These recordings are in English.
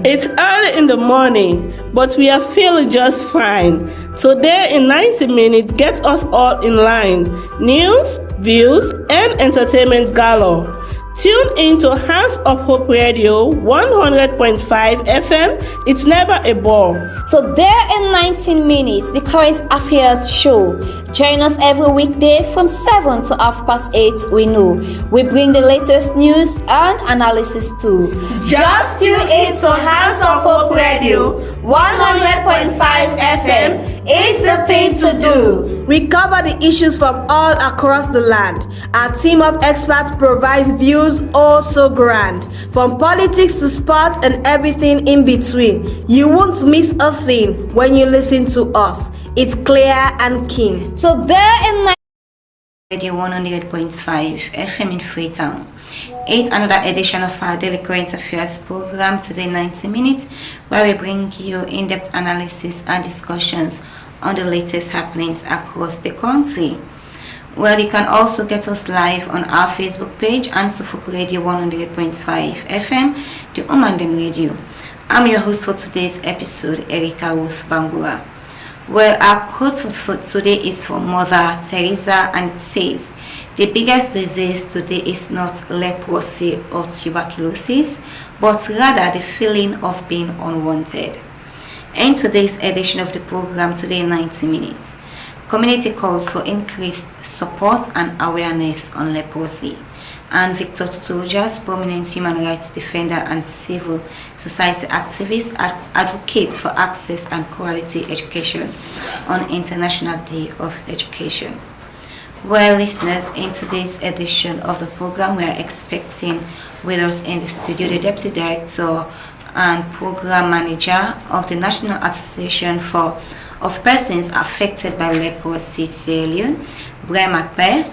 It's early in the morning, but we are feeling just fine. Today in 90 minutes, get us all in line. News, views, and entertainment galore. Tune in to Hands of Hope Radio 100.5 FM. It's never a bore. So there in 19 minutes, the current affairs show. Join us every weekday from 7 to 8:30. We know we bring the latest news and analysis too. Just tune in to Hands of Hope Radio 100.5 FM. It's the thing to do. We cover the issues from all across the land. Our team of experts provides views so grand, from politics to sports and everything in between. You won't miss a thing when you listen to us. It's clear and keen. So there in Radio 100.5 FM in Freetown. It's another edition of our daily current affairs program, today 90 minutes, where we bring you in-depth analysis and discussions on the latest happenings across the country. Well, you can also get us live on our Facebook page, HandsofHope Radio 100.5 FM, the Umandem Radio. I'm your host for today's episode, Erica Ruth Bangura. Well, our quote for today is from Mother Teresa, and it says, "The biggest disease today is not leprosy or tuberculosis, but rather the feeling of being unwanted." In today's edition of the program, today 90 minutes, community calls for increased support and awareness on leprosy. And Victor Tuturuja's prominent human rights defender and civil society activist advocates for access and quality education on International Day of Education. Well, listeners, in today's edition of the program, we are expecting with us in the studio the Deputy Director and Program Manager of the National Association of Persons Affected by Leprosy, Sierra Leone, Brian McBell,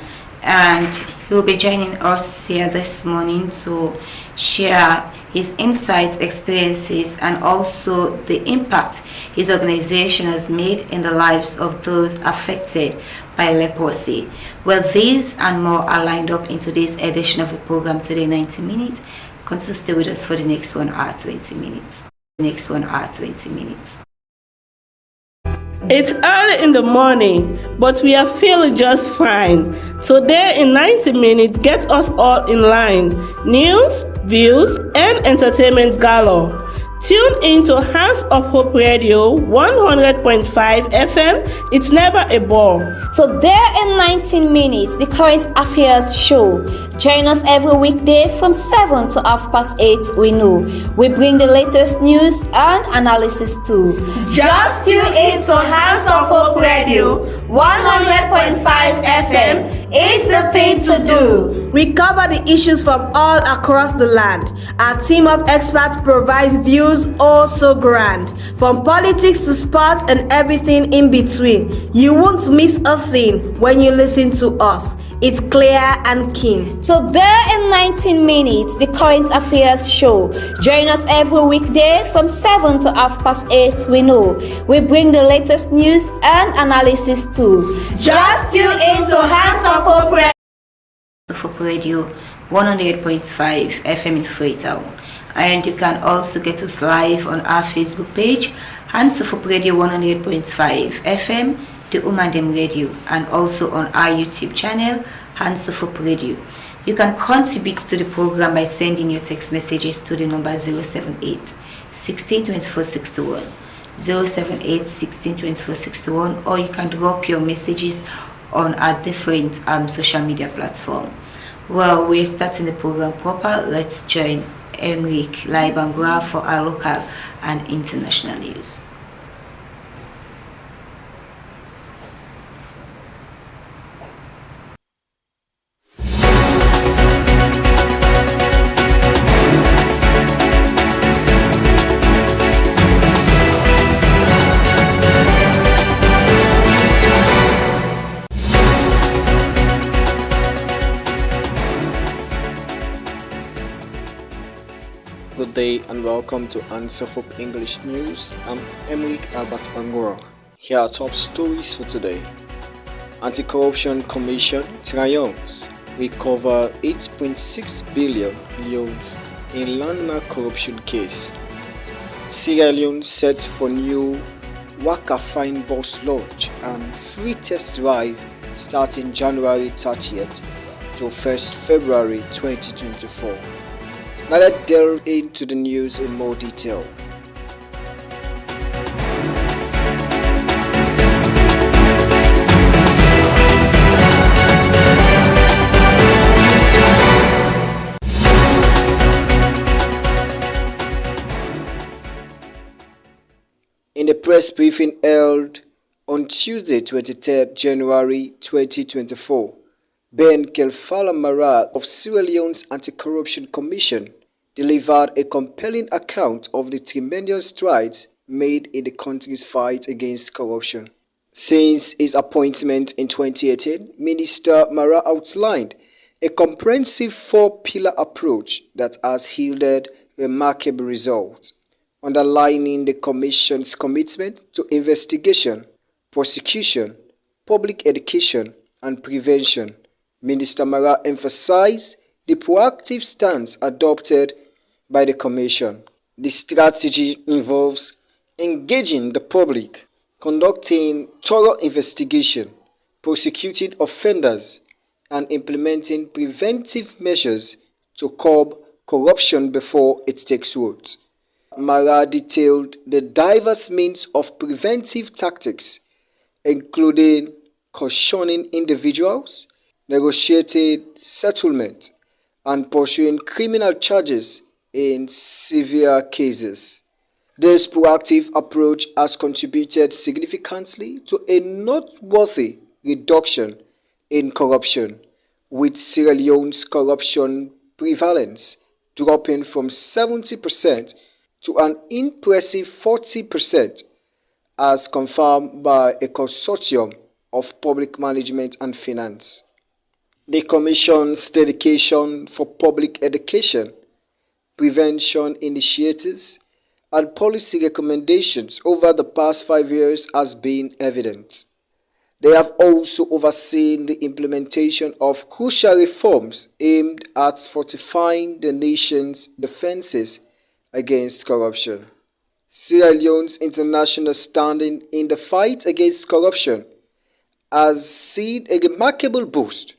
and he will be joining us here this morning to share his insights, experiences, and also the impact his organization has made in the lives of those affected by leprosy. Well, these and more are lined up in today's edition of the program, today 90 minutes. Continue to stay with us for the next 1 hour 20 minutes. It's early in the morning, but we are feeling just fine. Today in 90 minutes, get us all in line. News, views, and entertainment galore. Tune in to Hands of Hope Radio 100.5 FM. It's never a bore. So there in 19 minutes, the current affairs show. Join us every weekday from 7 to 8:30. We know we bring the latest news and analysis too. Just tune in to Hands of Hope Radio 100.5 FM. It's the thing to do. We cover the issues from all across the land. Our team of experts provides views so grand, from politics to sports and everything in between. You won't miss a thing when you listen to us. It's clear and keen. So there in 19 minutes, the current affairs show. Join us every weekday from 7 to 8:30. We know we bring the latest news and analysis too. Just tune in to Hands of Hope Radio 100.5 FM in Freetown. And you can also get us live on our Facebook page, HandsofHope Radio 100.5 FM, the Umandem Radio, and also on our YouTube channel, HandsofHope Radio. You can contribute to the program by sending your text messages to the number 078 16 24 61, 078 16 24 61, or you can drop your messages on our different social media platforms. Well, we're starting the program proper. Let's join Emric Laibangura for our local and international news. Good day and welcome to Hands of Hope English News. I'm Emric Albert Bangura. Here are top stories for today. Anti-Corruption Commission triumphs. We cover 8.6 billion loans in landmark corruption case. Sierra Leone set for new Waka Fine bus launch and free test drive starting January 30th to 1st February 2024. Now let's delve into the news in more detail. In the press briefing held on Tuesday, 23rd January 2024, Ben Kelfala Mara of Sierra Leone's Anti-Corruption Commission delivered a compelling account of the tremendous strides made in the country's fight against corruption. Since his appointment in 2018, Minister Mara outlined a comprehensive four-pillar approach that has yielded remarkable results, underlining the Commission's commitment to investigation, prosecution, public education, and prevention. Minister Mara emphasized the proactive stance adopted by the Commission. The strategy involves engaging the public, conducting thorough investigation, prosecuting offenders, and implementing preventive measures to curb corruption before it takes root. Mara detailed the diverse means of preventive tactics, including cautioning individuals, negotiating settlement, and pursuing criminal charges in severe cases. This proactive approach has contributed significantly to a noteworthy reduction in corruption, with Sierra Leone's corruption prevalence dropping from 70% to an impressive 40%, as confirmed by a consortium of public management and finance. The Commission's dedication for public education, prevention initiatives, and policy recommendations over the past 5 years has been evident. They have also overseen the implementation of crucial reforms aimed at fortifying the nation's defenses against corruption. Sierra Leone's international standing in the fight against corruption has seen a remarkable boost.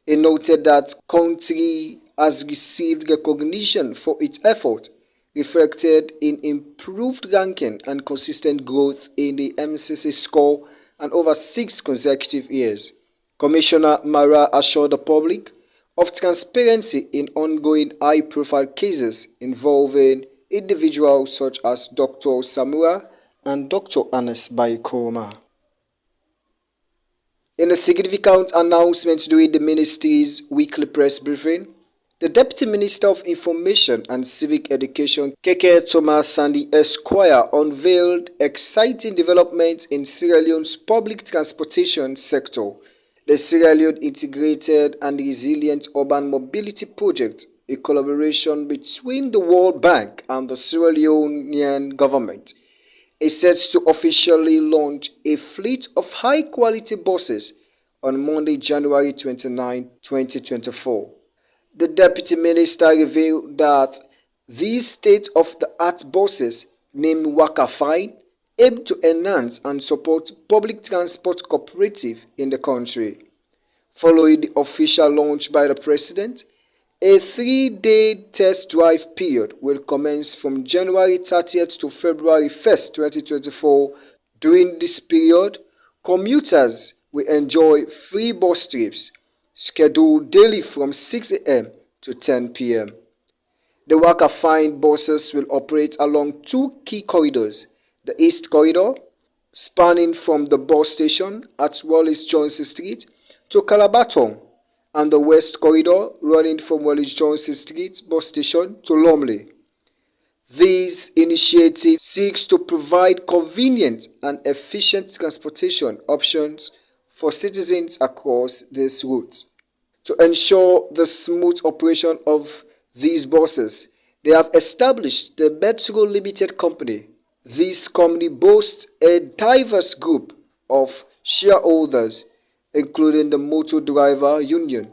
It noted that country has received recognition for its effort, reflected in improved ranking and consistent growth in the MCC score and over 6 consecutive years. Commissioner Mara assured the public of transparency in ongoing high-profile cases involving individuals such as Dr. Samura and Dr. Anas Baikoma. In a significant announcement during the ministry's weekly press briefing, the Deputy Minister of Information and Civic Education, Keke Thomas Sandy Esquire, unveiled exciting developments in Sierra Leone's public transportation sector. The Sierra Leone Integrated and Resilient Urban Mobility Project, a collaboration between the World Bank and the Sierra Leonean government, is set to officially launch a fleet of high-quality buses on Monday, January 29, 2024. The Deputy Minister revealed that these state-of-the-art buses, named Waka Fine, aim to enhance and support public transport cooperative in the country. Following the official launch by the President, a 3-day test drive period will commence from January 30th to February 1st, 2024. During this period, commuters will enjoy free bus trips, scheduled daily from 6 a.m. to 10 p.m. The Waka Fine buses will operate along 2 key corridors: the East Corridor, spanning from the bus station at Wallace Johnson Street to Calabaton, and the West Corridor running from Wallace Johnson Street bus station to Lumley. This initiative seeks to provide convenient and efficient transportation options for citizens across these routes. To ensure the smooth operation of these buses, they have established the Metro Limited Company. This company boasts a diverse group of shareholders, including the Motor Driver Union,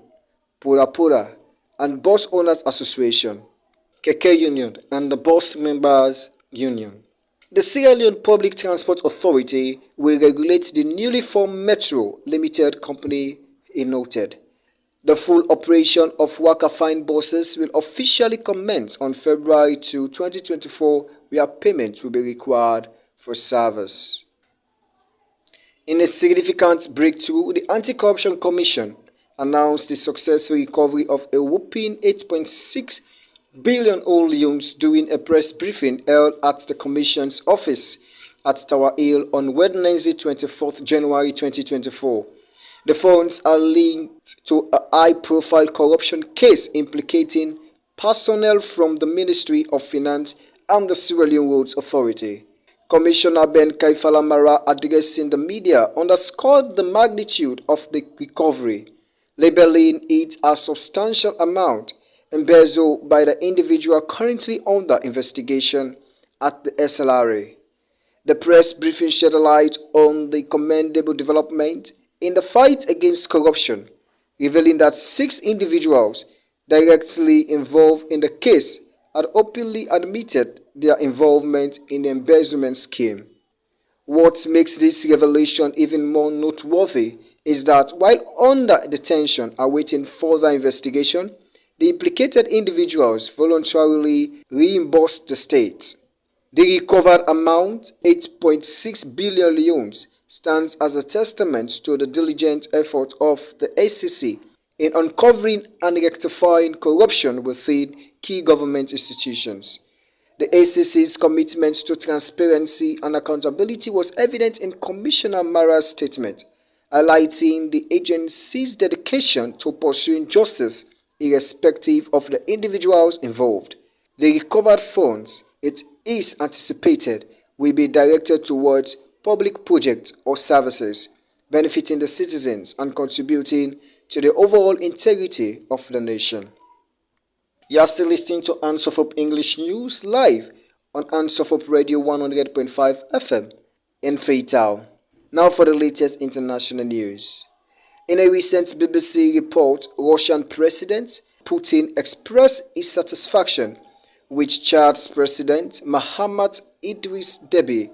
Pura Pura, and Bus Owners Association, Keke Union, and the bus members Union. The Sierra Leone Public Transport Authority will regulate the newly formed Metro Limited Company, he noted. The full operation of Waka-Fine buses will officially commence on February 2, 2024, where payment will be required for service. In a significant breakthrough, the Anti-Corruption Commission announced the successful recovery of a whopping 8.6 billion old loans during a press briefing held at the Commission's office at Tower Hill on Wednesday, 24th January 2024. The funds are linked to a high-profile corruption case implicating personnel from the Ministry of Finance and the Sierra Leone Roads Authority. Commissioner Ben Kaifalamara, addressing the media, underscored the magnitude of the recovery, labeling it a substantial amount embezzled by the individual currently under investigation at the SLRA. The press briefing shed a light on the commendable development in the fight against corruption, revealing that 6 individuals directly involved in the case had openly admitted their involvement in the embezzlement scheme. What makes this revelation even more noteworthy is that while under detention awaiting further investigation, the implicated individuals voluntarily reimbursed the state. The recovered amount, 8.6 billion leones, stands as a testament to the diligent effort of the ACC in uncovering and rectifying corruption within key government institutions. The ACC's commitment to transparency and accountability was evident in Commissioner Mara's statement, highlighting the agency's dedication to pursuing justice irrespective of the individuals involved. The recovered funds, it is anticipated, will be directed towards public projects or services benefiting the citizens and contributing to the overall integrity of the nation. You are still listening to Hands of Hope English News live on Hands of Hope Radio 100.5 FM in Freetown. Now for the latest international news. In a recent BBC report, Russian President Putin expressed his satisfaction with Chad's President Mahamat Idris Deby,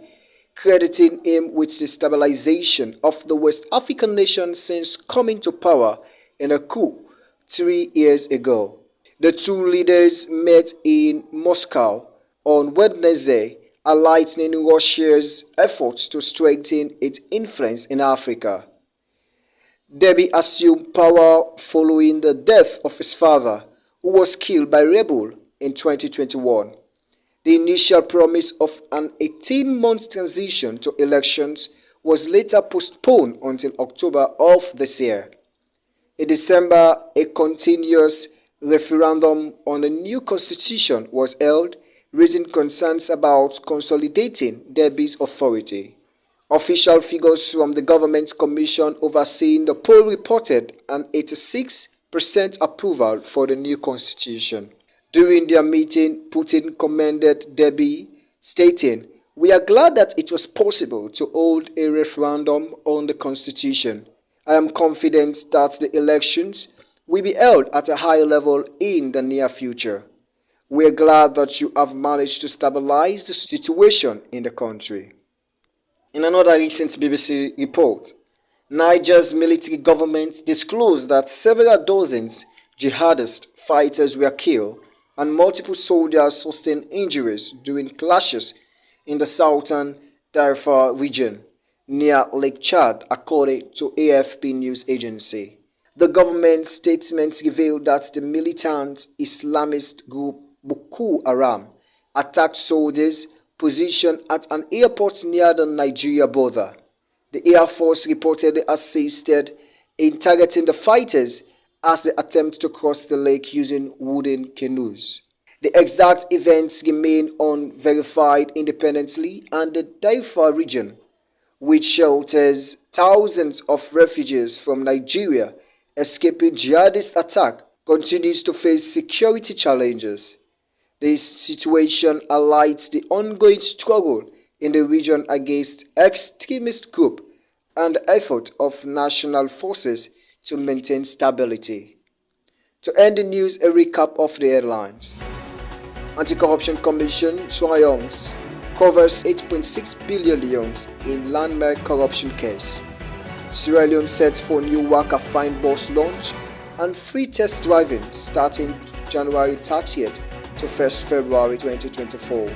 crediting him with the stabilization of the West African nation since coming to power in a coup 3 years ago. The two leaders met in Moscow on Wednesday, highlighting Russia's efforts to strengthen its influence in Africa. Deby assumed power following the death of his father, who was killed by rebels in 2021. The initial promise of an 18-month transition to elections was later postponed until October of this year. In December, a continuous referendum on a new constitution was held, raising concerns about consolidating Deby's authority. Official figures from the government commission overseeing the poll reported an 86% approval for the new constitution. During their meeting, Putin commended Deby, stating, "We are glad that it was possible to hold a referendum on the constitution. I am confident that the elections will be held at a high level in the near future. We are glad that you have managed to stabilize the situation in the country." In another recent BBC report, Niger's military government disclosed that several dozens jihadist fighters were killed and multiple soldiers sustained injuries during clashes in the southern Darfur region near Lake Chad, according to AFP news agency. The government statement revealed that the militant Islamist group Boko Haram attacked soldiers positioned at an airport near the Nigeria border. The Air Force reportedly assisted in targeting the fighters as they attempt to cross the lake using wooden canoes. The exact events remain unverified independently, and the Darfur region, which shelters thousands of refugees from Nigeria escaping jihadist attack, continues to face security challenges. This situation highlights the ongoing struggle in the region against extremist groups and the effort of national forces to maintain stability. To end the news, a recap of the headlines. Anti-Corruption Commission triumphs covers 8.6 billion leones in landmark corruption case. Sierra Leone sets for new Waka Fine Bus launch and free test driving starting January 30th to 1st February 2024.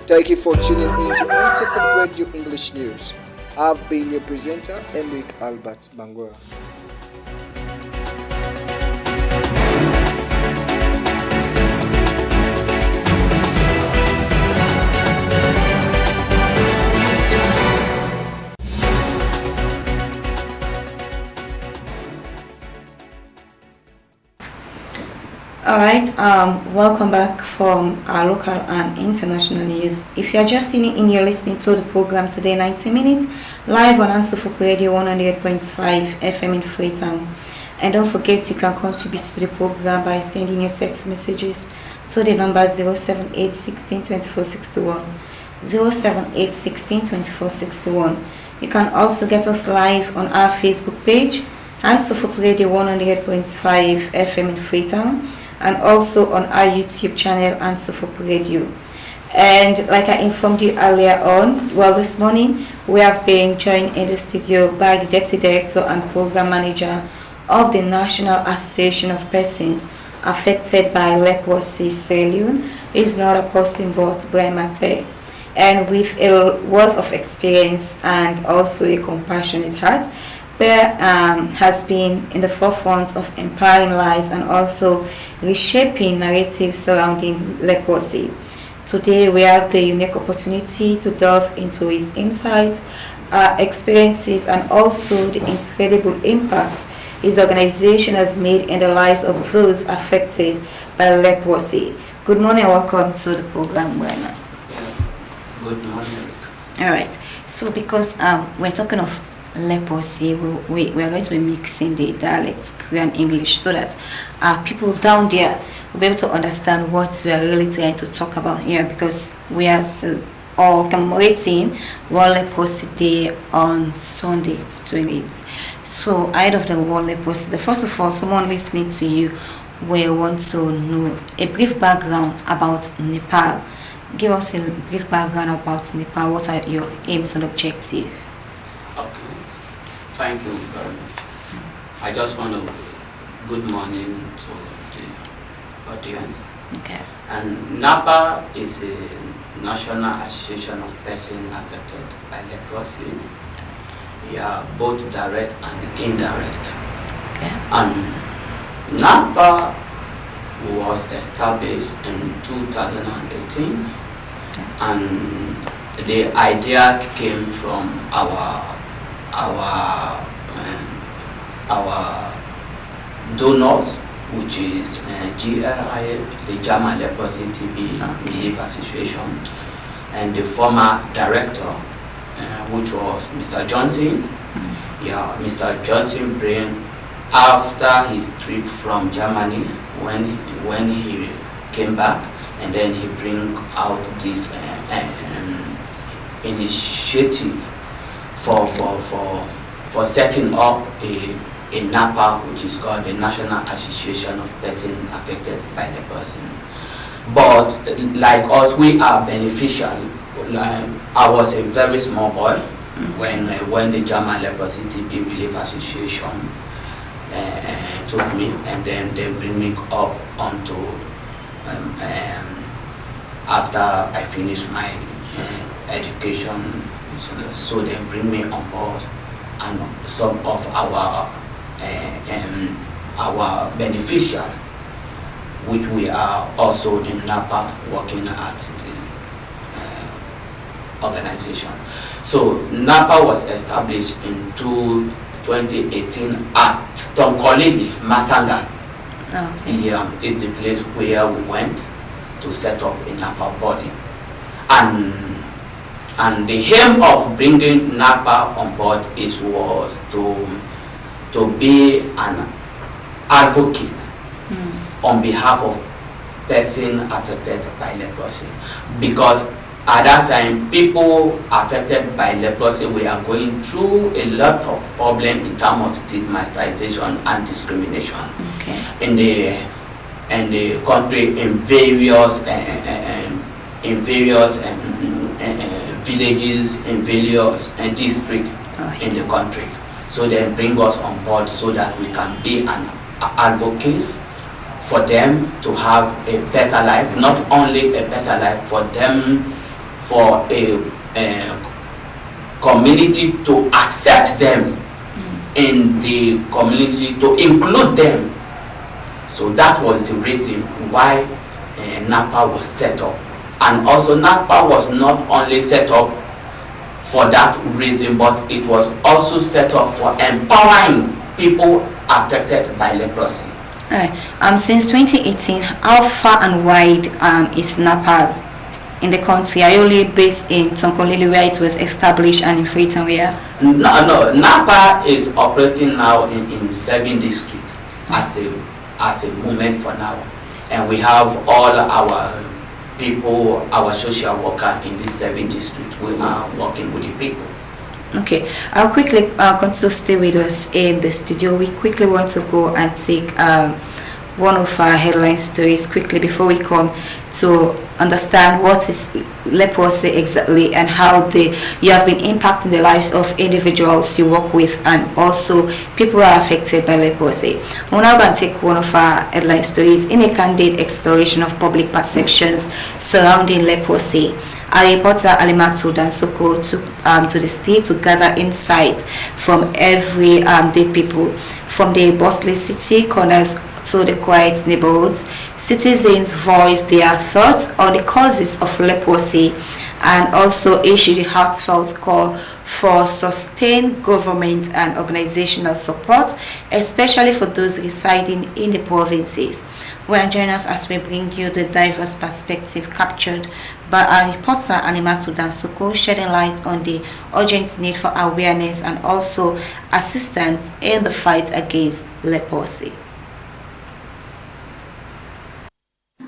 Thank you for tuning in to HandsofHope Radio English News. I've been your presenter, Emric Albert Bangura. Alright, welcome back from our local and international news. If you are just tuning in, you're listening to the program today, 90 minutes, live on HandsofHope Radio 100.5 FM in Freetown. And don't forget, you can contribute to the program by sending your text messages to the number 078162461. 078162461. You can also get us live on our Facebook page, HandsofHope Radio 100.5 FM in Freetown, and also on our YouTube channel, HandsofHope Radio. And like I informed you earlier on, this morning we have been joined in the studio by the Deputy Director and Program Manager of the National Association of Persons Affected by Leprosy, Sierra Leone. Is not a person but Brian McPay. And with a wealth of experience and also a compassionate heart, Bear has been in the forefront of empowering lives and also reshaping narratives surrounding leprosy. Today we have the unique opportunity to delve into his insights, experiences, and also the incredible impact his organization has made in the lives of those affected by leprosy. Good morning and welcome to the program, Brian. Good morning. Alright, so because we're talking of leprosy, we're going to be mixing the dialects, Korean English, so that people down there will be able to understand what we are really trying to talk about here, because we are all commemorating World Leprosy Day on Sunday 28th. So ahead of the World Leprosy Day, first of all, someone listening to you will want to know a brief background about Nepal. Give us a brief background about Nepal. What are your aims and objectives? Okay, thank you very much. I just want to good morning to the audience. Okay. And NAPA is a National Association of Persons Affected by Leprosy. We are both direct and indirect. Okay. And NAPA was established in 2018, and the idea came from our donors, which is GLI, the German Leprosy TB Relief Association, and the former director, which was Mr. Johnson. Yeah, Mr. Johnson bring after his trip from Germany, when he came back, and then he bring out this initiative for setting up a NAPA, which is called the National Association of Persons Affected by Leprosy. But like us, we are beneficial. Like, I was a very small boy when the German Leprosy TB Relief Association took me, and then they bring me up onto after I finished my education, so they bring me on board, and some of our beneficial, which we are also in NAPA working at the organization. So NAPA was established in 2018 at Tonkolili, Masanga. Is the place where we went to set up a NAPA body. And the aim of bringing NAPA on board was to be an advocate on behalf of persons affected by leprosy, because at that time people affected by leprosy were going through a lot of problems in terms of stigmatization and discrimination in the country, in various villages and villages and districts in the country. So they bring us on board so that we can be an advocate for them to have a better life, not only a better life for them, for a community to accept them in the community, to include them. So that was the reason why NAPA was set up. And also NAPA was not only set up for that reason, but it was also set up for empowering people affected by leprosy. Since 2018, how far and wide is NAPA in the country? Are you only based in Tonkolili where it was established and in Freetown where? No, NAPA is operating now in 7 districts as a moment for now. And we have all our people, our social worker in these 7 districts. We are working with the people. Okay, I'll quickly continue to stay with us in the studio. We quickly want to go and take one of our headline stories quickly before we come to understand what is leprosy exactly and how you have been impacting the lives of individuals you work with and also people who are affected by leprosy. We're now going to take one of our headline stories. In a candid exploration of public perceptions surrounding leprosy, our reporter Alimatu Dansoko took to the state to gather insight from everyday people, from the bustling city corners to the quiet neighborhoods. Citizens voiced their thoughts on the causes of leprosy and also issued a heartfelt call for sustained government and organizational support, especially for those residing in the provinces. Well, join us as we bring you the diverse perspective captured by our reporter Animatu Dansoko, shedding light on the urgent need for awareness and also assistance in the fight against leprosy.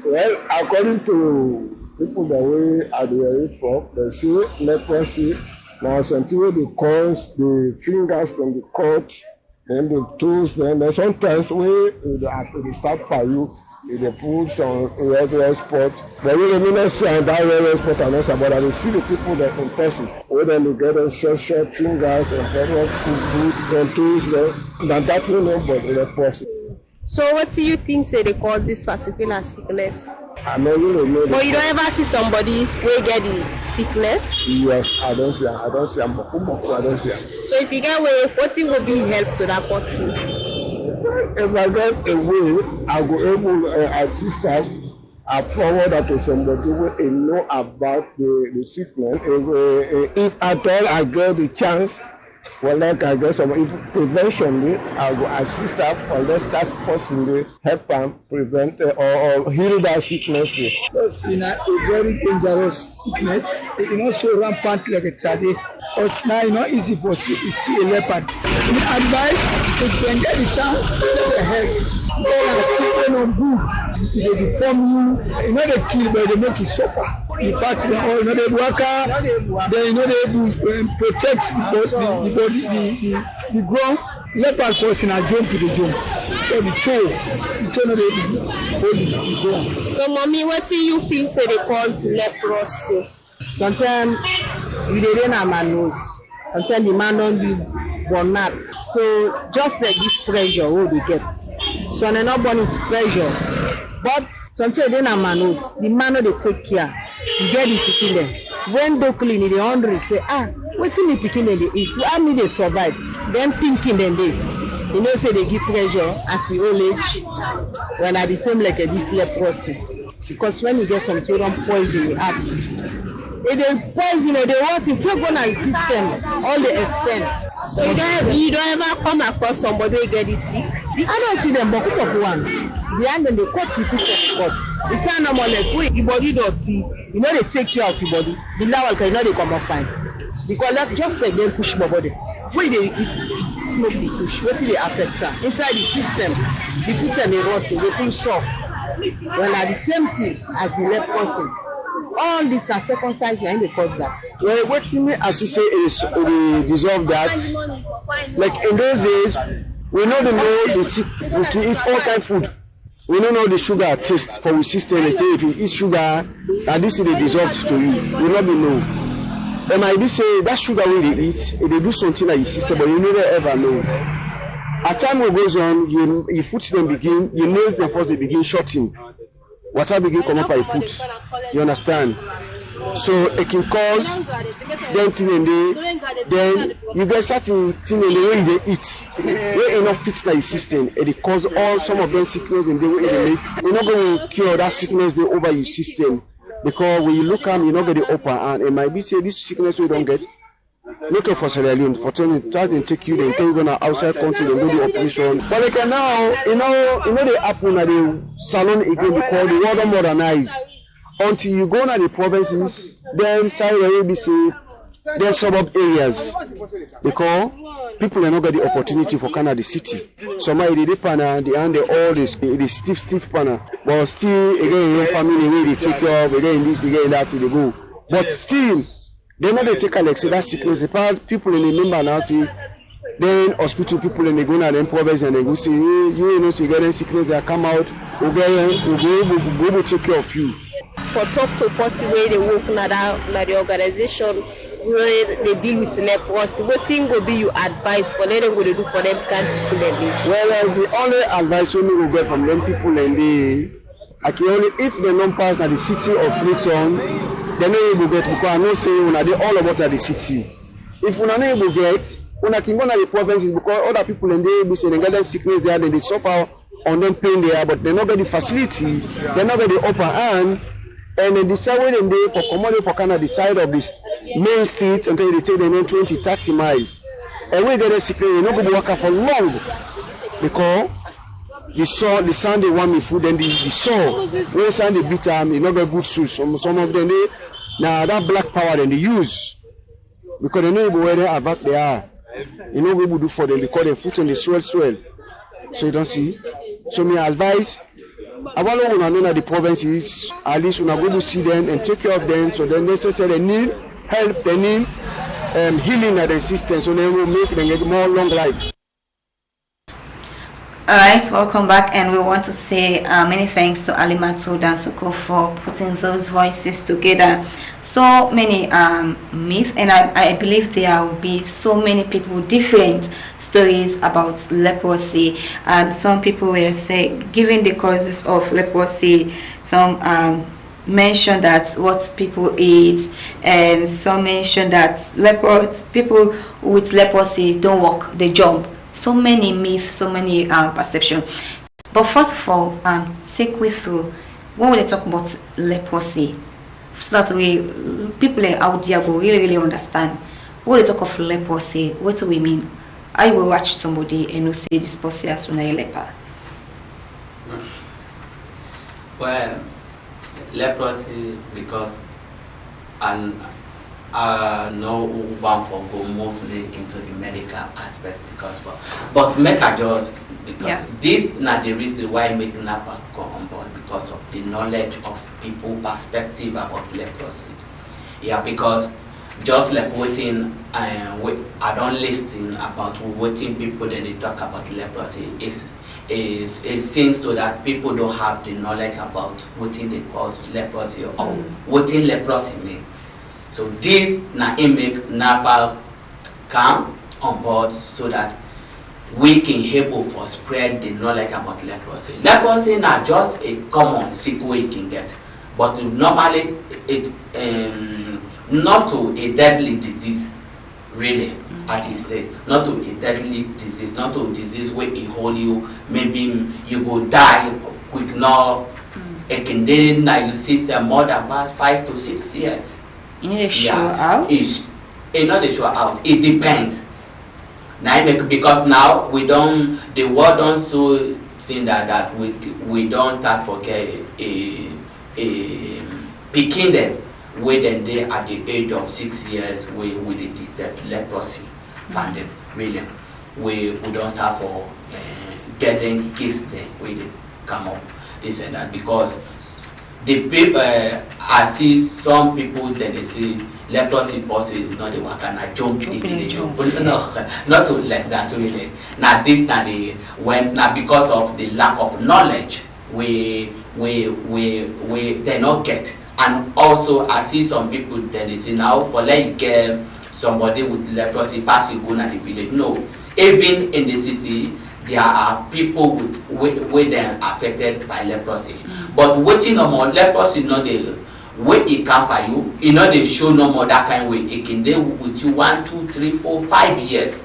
Well, according to people that we are the report, they say leprosy now something they cause the fingers from the cut, then the toes, then sometimes we start by you. They put some red spot. But we don't see that red spot and also, but I see the people that in person. When they get a short fingers and foot, toes, then that will not be leprosy. So what do you think say they cause this particular sickness? I know you don't know. But you don't ever see somebody who get the sickness? Yes, I don't see them. I don't see them. So if you get away, what will be help to that person? If I get away, I go able to assist us. I forward that to somebody who know about the sickness. If at all I get the chance, well, like I guess if prevention, I will assist them unless that person help them prevent or heal that sickness. Because a very dangerous sickness, so rampant like a tragedy. Because now it's not easy for see a leopard. In advice, if you can get the chance, let the help. They are good. They deform you. They kill, but they make you suffer. The parts all they work out. They they protect the body, the ground. Leopard person are jump to the jump. So the toe not able to hold the ground. So mommy, what do you think say they cause leprosy? Sometimes you dey on my nose. Sometimes the man don't be born up. So just like this pressure, what they get. So they're not born with pressure. But sometimes they on my nose. The man they take care. You get it to see them. When they clean, they hungry say, what's in the picking they eat? How many they survive? Them thinking then they. Say they give pressure as the old age when I the same like this leprosy. Because when you get some children poison you up. If they poison they want to take on a system all the extent. So you don't ever come across somebody who get this sick? I don't see them, but cook one. Behind them they cut the piece of cut. It's not normal like the body don't see. They take care of your body. The level can they come up fine. Because that just like them push my body. When they eat, smoke the push. What do they affect them? Inside the system they rotting, they feel shock. When at the same thing as the left person. All this are circumcised and they cause that. Well, what you mean as you say is we dissolve that. Like in those days, we know the sick, we can eat all kind of food. We don't know the sugar taste for our system. They say if you eat sugar, and this is the dissolved to you. We not be know. They might be say that sugar wey they eat, they do something like your system, but you never ever know. As time goes on, your foot then begin, your nails and first they begin shorting. Water begin come up by your foot. You understand? So it can cause then thing in the then you get certain thing in the way they eat. Where enough fits like system, it cause all some of them sickness in the way they make. You're not going to cure that sickness they over your system. Because when you look at them, you're not going to open and it might be say this sickness we don't get. Look for Sierra Leone for try to take you, then you go to outside country and do the operation. But they can now, they happen at the salon again because the world modernized. Until you go to the provinces, then Sierra Leone be say then suburb areas because people are not get the opportunity for Canada city. So my the panel, they and all this the stiff panel, but still again your family way they take care of again this again that they go. But still they know they take like say that sickness. The part people in the member now say then hospital people in the go and then province and they go say you know so you get sickness they come out we go take care of you. For talk to person where they work na the organization where they deal with leprosy, what thing will be your advice for them go to do for them kind people and they? Well, the only advice we will get from them people and they only if they don't pass at the city of Freetown, they no able get because I know say una dey all about the city. If una no able get, una can go to the provinces because other people and they be say they get them sickness there, then they suffer on them pain there, but they not get the facility, they not get the upper hand. And they decide when they for commodity for Canada the side of this main street until they take them 20-30 miles. And when they get sick, they not go to work for long because the sand they want me food and the saw when sand they beat them, they not get good shoes. Some of them they now that black power then they use because they know where they are they are. You know what we do for them because they foot on the swell. So you don't see. So my advice. I want to know the provinces, at least when I go to see them and take care of them, so then necessarily need help, they need healing at the system, so they will make them get more long life. Alright, welcome back, and we want to say many thanks to Alimatu Dansoko for putting those voices together. So many myths, and I believe there will be so many people different stories about leprosy. Some people will say, given the causes of leprosy, some mention that what people eat, and some mention that people with leprosy don't walk, they jump. So many myths, so many perceptions. But first of all, take me through when we talk about leprosy, so that people out there will really understand. When we talk of leprosy, what do we mean? I will watch somebody and will see this person as a leper. Well, leprosy because no one for go mostly into the medical aspect because but make a just because this not the reason why make NAPA come on board because of the knowledge of people perspective about leprosy. Yeah, because just like waiting I don't listen about waiting people then they talk about leprosy it seems to that people don't have the knowledge about what they cause leprosy or what leprosy mean. So this na make NAPA come on board so that we can able for spread the knowledge about leprosy. Leprosy not just a common sick we can get, but normally it not to a deadly disease, really. As he said, not to a deadly disease, not to a disease where it hold you, maybe you go die quick now. It can then now your system more than past 5 to 6 years. You need to show out? It's not a show out. It depends. Now, because now we don't, the world don't so think that we don't start forget picking them when they at the age of 6 years we detect leprosy and really we don't start for getting kids then we come up this and that because the people I see some people then they say leprosy person not the work and I jump no not to like that really now this now the when now because of the lack of knowledge we they not get And also I see some people then they say now for like get somebody with leprosy pass you go na the village. No, even in the city there are people with them affected by leprosy. But waiting no more leprosy not the way it come by you, you know they show no more that kind of way. It can deal with you 1, 2, 3, 4, 5 years.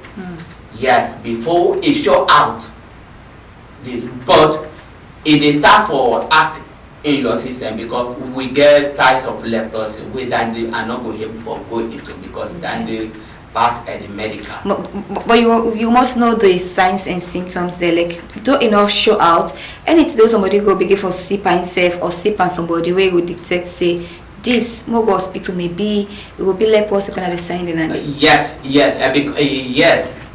Yes, before it show out. But it they start for act in your system because we get types of leprosy we then they are not going for go into because then they pass at the medical. But you must know the signs and symptoms there. Like don't enough show out, and it's though somebody go begin for sip and self or sip and somebody where you detect say this more go hospital maybe it will be leprosy kind of the sign then. Yes, yes,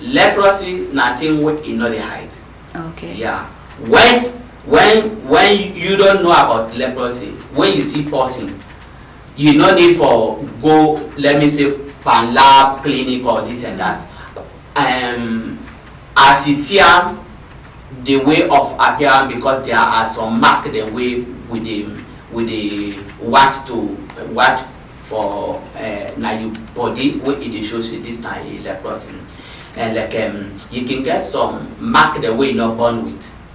leprosy nothing what in not the hide. Okay. Yeah. When you don't know about leprosy, when you see person, you no need for go let me say pan lab clinic or this and that. As you see the way of appearance because there are some mark the way with the watch for now your body where it shows you this time leprosy. And like you can get some mark the way you're not born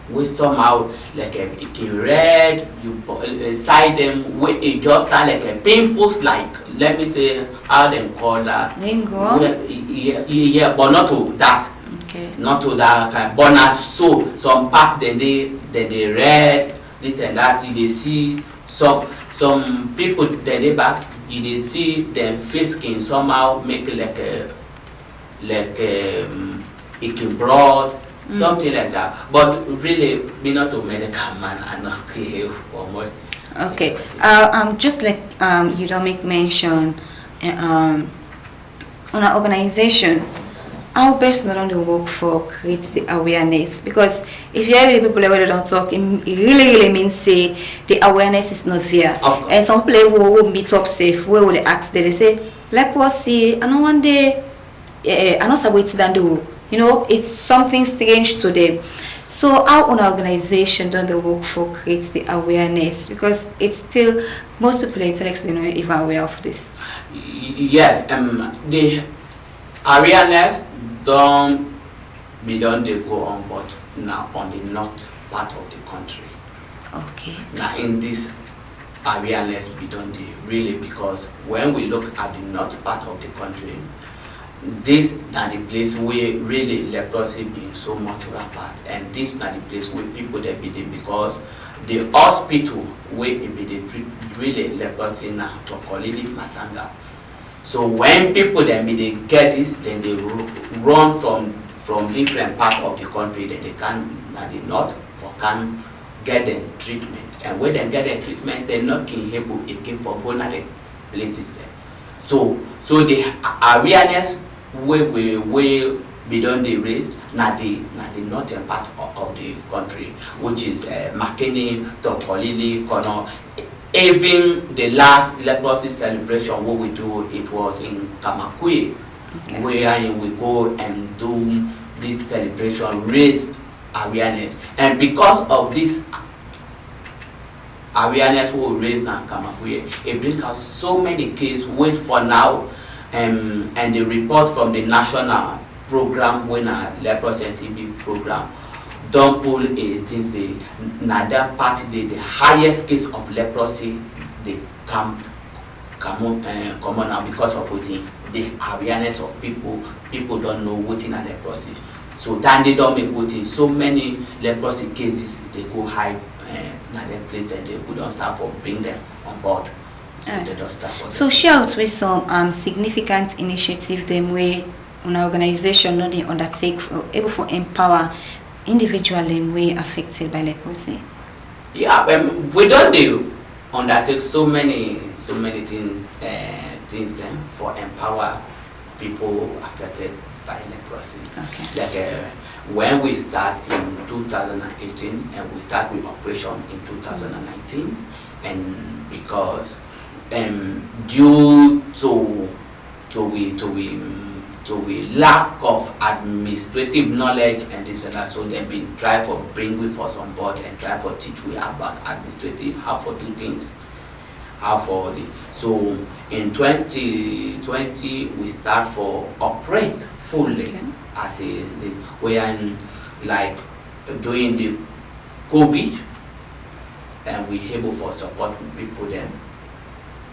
with somehow like it can red you side them where it just start like a pimples like let me say how them call that. Yeah, but not to that. Okay. Not to that kind, but not so some part then they red this and that. You they see some people then they back you they see their face can somehow make it can broad. Something like that, but really, me not a medical man and not care or what. Okay, just like you don't make mention on an organization, how best not only work for create the awareness because if you hear the people that don't talk, it really means say the awareness is not there. And some people who be talk safe, where will they ask they say leprosy, I know one day, I know some way to do. You know, it's something strange to them. So how an organization done the work for creates the awareness because it's still most people intellects they're not even aware of this. Yes, the awareness don't be done they go on but now on the north part of the country. Okay. Now in this awareness be done really because when we look at the north part of the country this is the place where really leprosy being so much rampant and this is the place where people they be there because the hospital where it be they treat really leprosy now to Kolili Masanga. So when people then be they get this then they run from different parts of the country that they can at the north or can get them treatment and when they get the treatment they're not able again for go to the places there. So the awareness where we done the rate na the northern part of the country, which is Makeni, Tokolili, Kono. Even the last leprosy celebration what we do, it was in Kamakwe, where we go and do this celebration, raise awareness, and because of this awareness we raise now Kamakwe, it brings out so many cases. Wait for now. And the report from the national program when a leprosy and TB program don't pull a thing say that part the highest case of leprosy they come on now because of the awareness of people don't know what in a leprosy. So then they don't make what so many leprosy cases they go high in that place and they couldn't start for bring them on board. So share out with some significant initiative them way an organization not undertake for able to empower individually way affected by leprosy. Yeah, we don't do undertake so many things for empower people affected by leprosy. Okay. Like when we start in 2018 and we start with operation in 2019 and because due to we lack of administrative knowledge and this and that, so they've been trying to bring with us on board and try to teach we about administrative how to do things. So in 2020 we start for operate fully as we are like during the COVID, and we able for support people then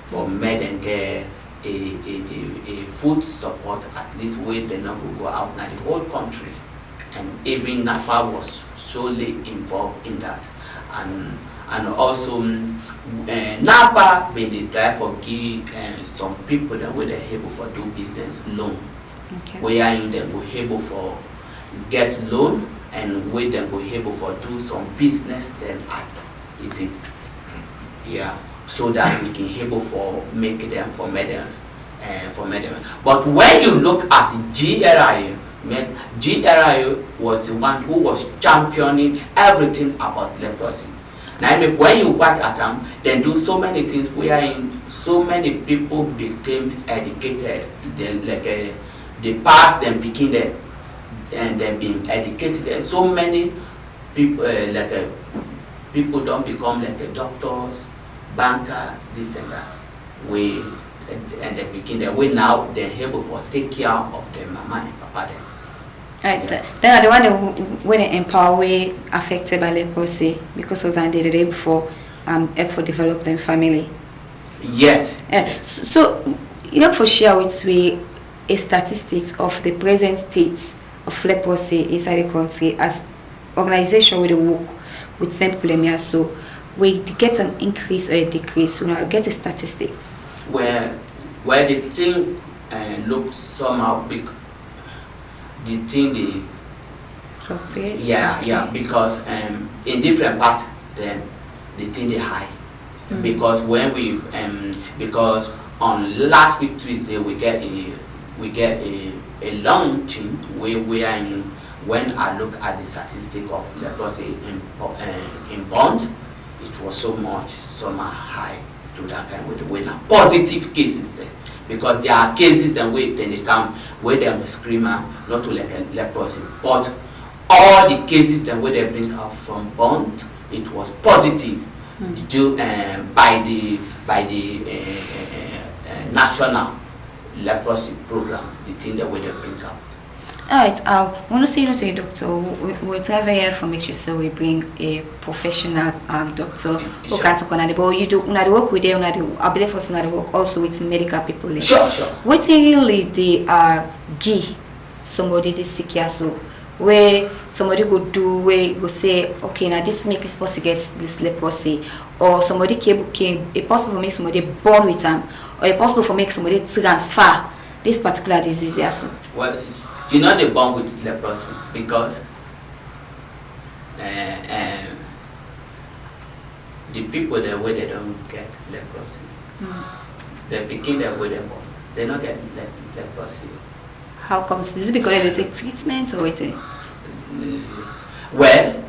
for med and get a food support at least where they not go out now the whole country, and even NAPA was solely involved in that, and also NAPA when they try for give some people that were able for do business loan, where in them were able for get loan, and where them were able for do some business then at so that we can able for make them for medicine. But when you look at GRI was the one who was championing everything about leprosy. Now, when you watch at them, they do so many things wherein so many people became educated. They passed them, picking them, and they've been educated. And so many people, people don't become doctors, bankers, this and that. And they begin their way now. They're able for take care of their mama and papa. Right. Then the one when they empower affected by leprosy because of that they did it before help for develop their family. Yes. So you know for share with we a statistics of the present state of leprosy inside the country as organization with the work with Saint Pulemia, so we get an increase or a decrease. You know, get the statistics. Where the thing looks somehow big, the thing they fluctuate. Yeah, because in different parts then the thing they high. Because when we because on last week Tuesday we get a launching where we are in. When I look at the statistic of leprosy in Bond, it was so much somehow high to that kind with the way now positive cases there, because there are cases then they come where they scream not to like a leprosy, but all the cases then where they bring out from Bond, it was positive due by the national leprosy program, the thing that where they bring out. Alright, I want to say to the doctor, we try very hard for make sure so we bring a professional doctor who can talk on the but you do not work with them, I believe for not work also with medical people. Sure. What really the give somebody this sick so where somebody could do where you go say, okay, now this make this person get this leprosy, or somebody can it possible for make somebody born with them, or it possible for make somebody transfer this particular disease also. Well, you're not born with leprosy because the people that way they don't get leprosy, they begin that way they born, they don't get leprosy. How comes? Is it because they take treatment or what? Well,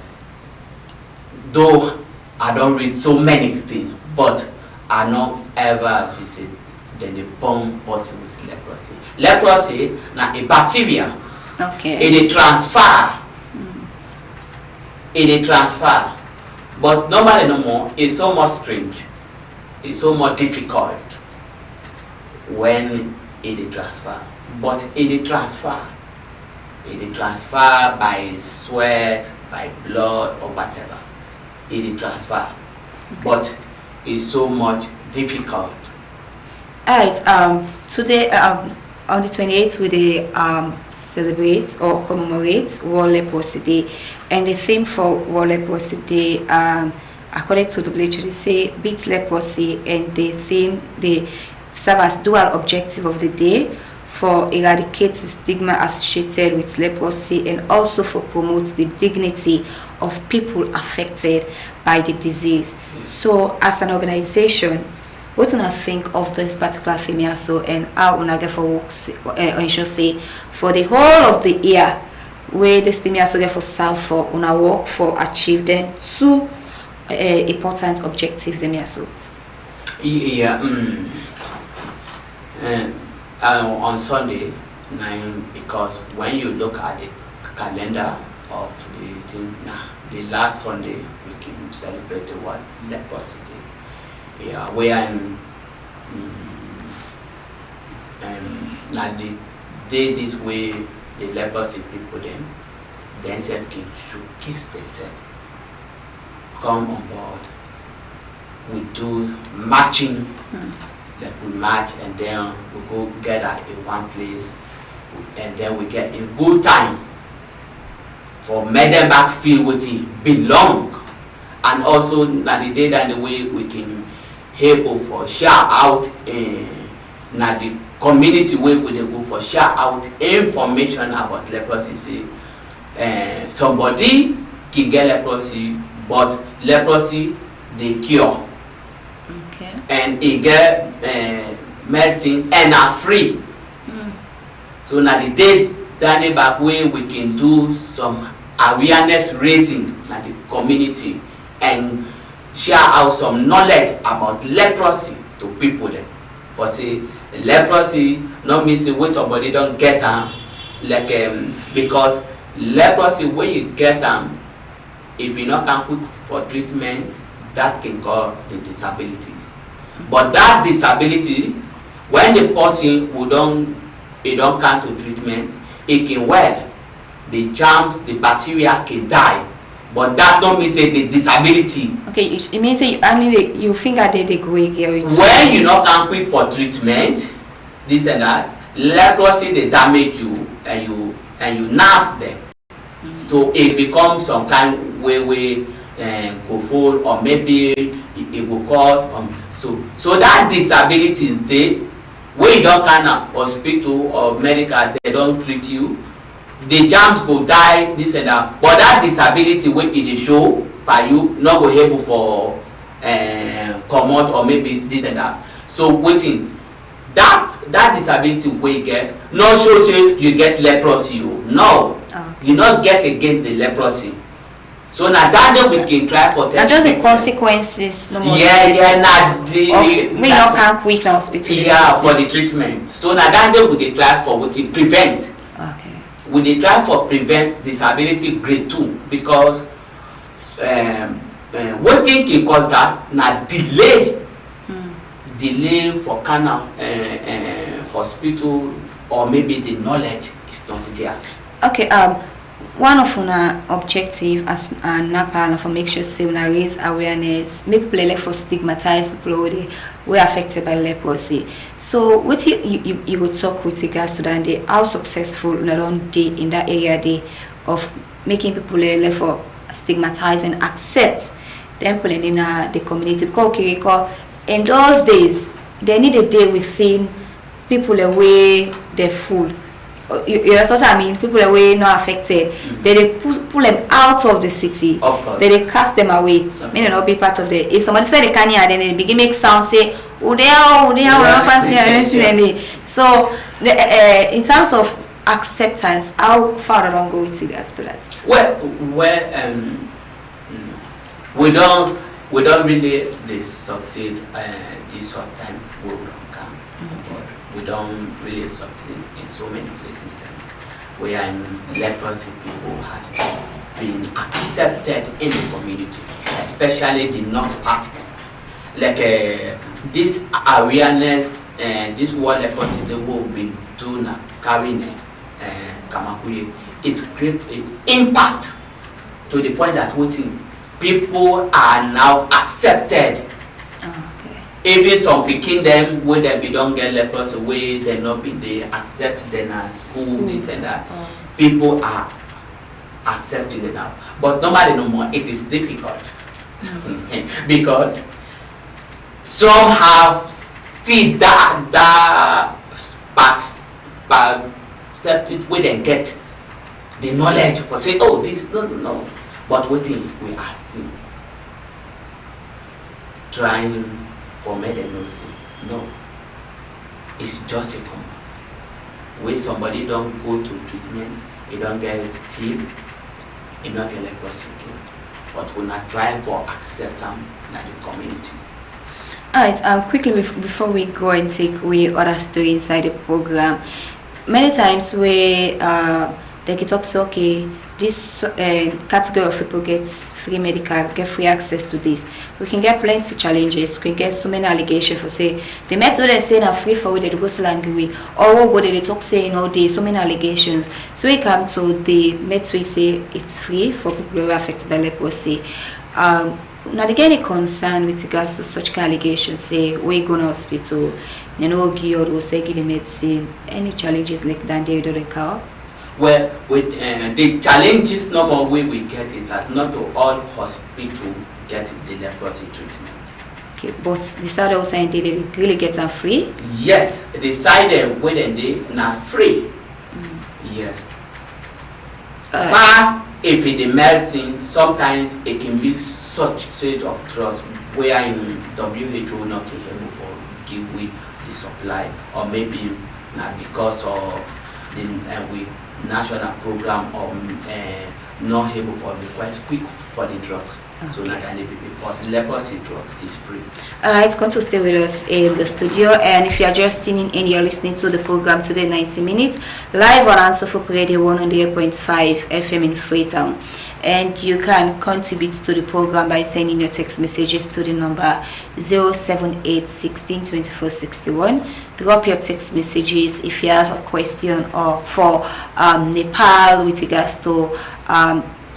though I don't read so many things, but I not ever visit then the born person with leprosy. Leprosy na a bacteria. Okay. It transfer. It transfer. But normally no more. It's so much strange. It's so much difficult when it transfer. But it transfer. It transfer by sweat, by blood, or whatever. It transfer. But it's so much difficult. Alright, today on the 28th we celebrate or commemorate World Leprosy Day, and the theme for World Leprosy Day, according to WHO, they say beat leprosy, and the theme they serve as dual objective of the day for eradicate the stigma associated with leprosy and also for promote the dignity of people affected by the disease. So as an organization, what do you think of this particular theme also, and how you get for works I should say for the whole of the year where this theme also get for serve for on our work for achieve them two important objectives them also? On Sunday 9, because when you look at the calendar of the thing, the last Sunday we can celebrate the World Leprosy Day. Yeah, where now they this way the leprosy people then self can showcase themselves, come on board. We do matching, like we match and then we go together in one place and then we get a good time for make them back feel what it belong. And also now the day that the way we can help for share out now the community way we go for share out information about leprosy. Say somebody can get leprosy, but leprosy they cure. Okay. And it get medicine and are free. So now the day that the back way we can do some awareness raising in the community and share out some knowledge about leprosy to people then. For say leprosy not mean say when somebody don't get them like because leprosy when you get them, if you not can quick for treatment, that can cause the disabilities. But that disability, when the person who don't come to treatment, it can well. The germs, the bacteria can die. But that don't mean say the disability. Okay, it means say you think that they go here. When you not come quick for treatment, this and that, leprosy they damage you and you nurse them. So it becomes some kind way go full or maybe it will cut so that disability is there where you don't kind of hospital or medical they don't treat you, the germs go die this and that, but that disability when it is show by you not go able for come out or maybe this and that. So waiting that disability we get not show say you get leprosy. No, you not get again the leprosy. So now that we can try for now just the consequences no more. Yeah, now we not can quick in hospital. Yeah, for the treatment. So now that we dey try for what it prevent. Okay. We dey try for prevent disability grade 2 because what thing can cause that now delay for kind of hospital or maybe the knowledge is not there. Okay, one of our objective as a NAPA for make sure say we raise awareness, make people like for stigmatize people who were affected by leprosy. So what you would talk with regards to that day, how successful not day in that area day of making people like for stigmatize and accept them people in the community. Because in those days they need a day within people away they're full. You understand what I mean? People away not affected. They pull them out of the city. Of course. They cast them away. May not be part of the. If somebody say they can't hear, then they begin make sound say, "Oh they are, we're not fancy anything." So, in terms of acceptance, how far along go with regards to that? Well, we don't really succeed this short time program. We don't really succeed in so many places where leprosy people has been accepted in the community, especially the North part. Like this awareness and this world leprosy they will be doing carrying Kamakuye, it creates an impact to the point that people are now accepted. Even some picking them when they don't get leprosy, where they not be they accept them as school, this and that. People are accepting it now. But normally no more, it is difficult. Because some have still that accepted where they get the knowledge for say, oh this no. But we are still trying for medicine. No, it's just a common. When somebody don't go to treatment, he don't get healed, he don't get leprosy again. But we not try for acceptance in the community. Alright, quickly before we go and take away other stories inside the program, many times we they can talk say, okay, this category of people gets free medical, get free access to this. We can get plenty challenges. We can get so many allegations for say the meds what they say are free for they go language or what they talk saying all day. So many allegations. So we come to the meds we say it's free for people who are affected by leprosy. Now they get any concern with regards to such kind of allegations. Say we go to hospital, you know, give or say give the medicine. Any challenges like that they don't recur. Well, with the challenges number we get is that not all hospitals get the leprosy treatment. Okay, but the side also saying they really get them free? Yes, the side where they not free. Yes. But if the medicine, sometimes it can be such state of trust where in WHO not able for give we the supply, or maybe not because of the we national program or not able for request quick for the drugs. Okay. So not any people, but leprosy drugs is free. Alright, come to stay with us in the studio, and if you are just tuning in, you're listening to the program Today 90 Minutes live on HandsofHope Radio 108.5 FM in Freetown. And you can contribute to the program by sending your text messages to the number 078 16 24 61. Drop your text messages if you have a question or for Nepal with regards to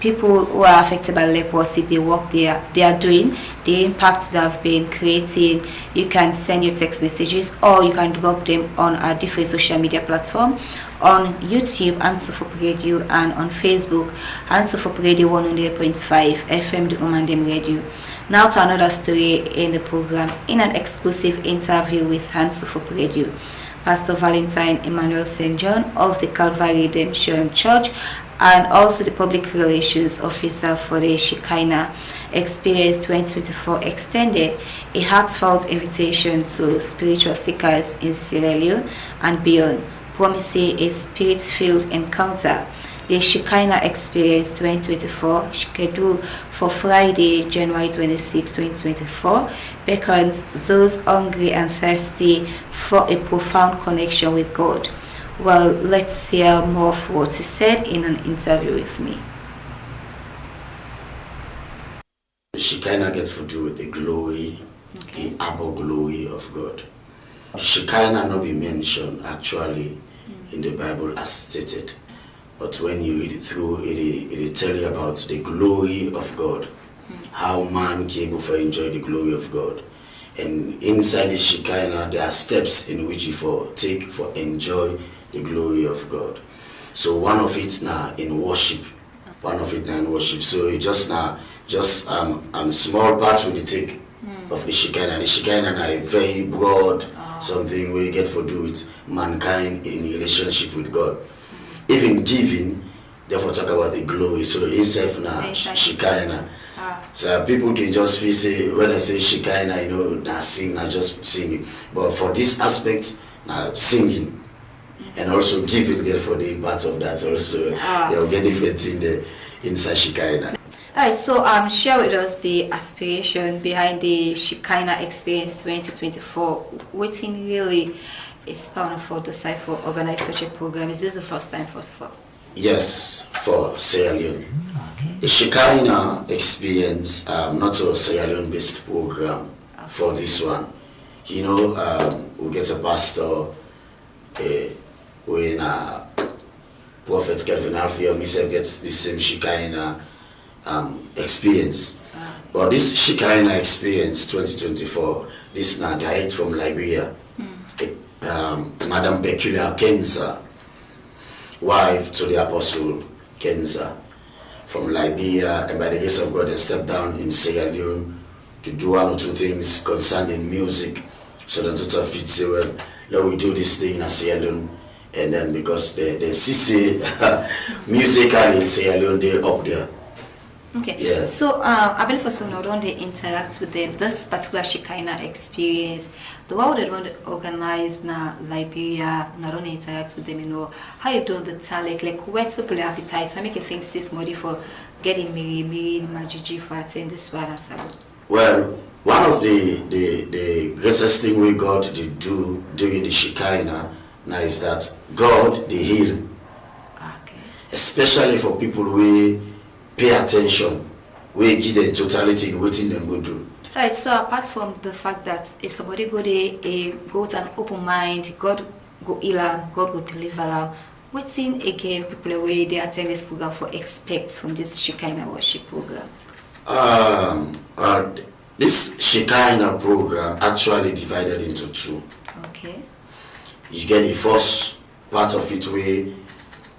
people who are affected by leprosy, the work they are doing, the impact they have been creating. You can send your text messages or you can drop them on our different social media platforms. On YouTube, HandsofHope Radio, and on Facebook, HandsofHope Radio 108.5 FM, the Omandem Radio. Now to another story in the program. In an exclusive interview with HandsofHope Radio, Pastor Valentine Emmanuel St. John of the Calvary Redemption Church and also the Public Relations Officer for the Shekinah Experience 2024 extended a heartfelt invitation to spiritual seekers in Sierra Leone and beyond, promising a spirit-filled encounter. The Shekinah Experience 2024, scheduled for Friday, January 26, 2024, beckons those hungry and thirsty for a profound connection with God. Well, let's hear more of what he said in an interview with me. Shekinah gets to do with the glory, the above glory of God. Shekinah not be mentioned actually in the Bible as stated, but when you read it through, it tell you about the glory of God, how man can able to enjoy the glory of God. And inside the Shekinah, there are steps in which you for enjoy the glory of God. So one of it now in worship, So it just small parts with the take of the Shekinah. The Shekinah now a very broad something we get for do with mankind in relationship with God. Even giving, therefore talk about the glory. So itself now Shekinah. So people can just feel say when I say Shekinah, you know, not sing, not just singing. But for this aspect, now singing and also giving, therefore the parts of that also they'll get different in the inside Shekinah. Alright, so share with us the aspiration behind the Shekinah Experience 2024. What in really is powerful to decide for organize such a program? Is this the first time, first of all? Yes, for Sierra Leone. The Shekinah Experience, not a Sierra Leone based program for this one. You know, we get a pastor, when Prophet Kelvin Alfie myself gets the same Shekinah experience. But this Shekinah Experience 2024, this is now direct from Liberia. Madam Peculiar Kenza, wife to the Apostle Kenza, from Liberia, and by the grace of God, they stepped down in Sierra Leone to do one or two things concerning music. So the total fit say, well, let we do this thing in Sierra Leone. And then because the CC musically in Sierra Leone, they're up there. Okay. Yeah. So I believe for some don't they interact with them. This particular Shekinah experience, the way they want to organize na Liberia, not only interact with them, you know, how you do the talent, like what's people appetite, so I make you think this money for getting me Majiji for attend this one as well. Well, one of the greatest thing we got to do during the Shekinah now is that God the heal. Okay. especially for people who pay attention, we give the totality in wetin dem go do. Right, so apart from the fact that if somebody go there, go with an open mind, God go heal am, God go deliver am, wetin again people away they attend this program for expect from this Shekinah worship program? This Shekinah program actually divided into two. Okay. You get the first part of it where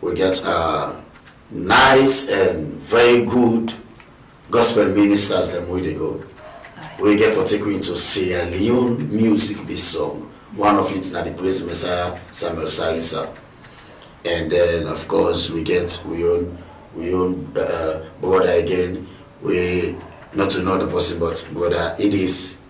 we get nice and very good gospel ministers them where they go. We get for take we into Sierra Leone music based song. One of it na the Praise Messiah Samuel Salisa. And then of course we own brother again. We not to know the person but brother Idris.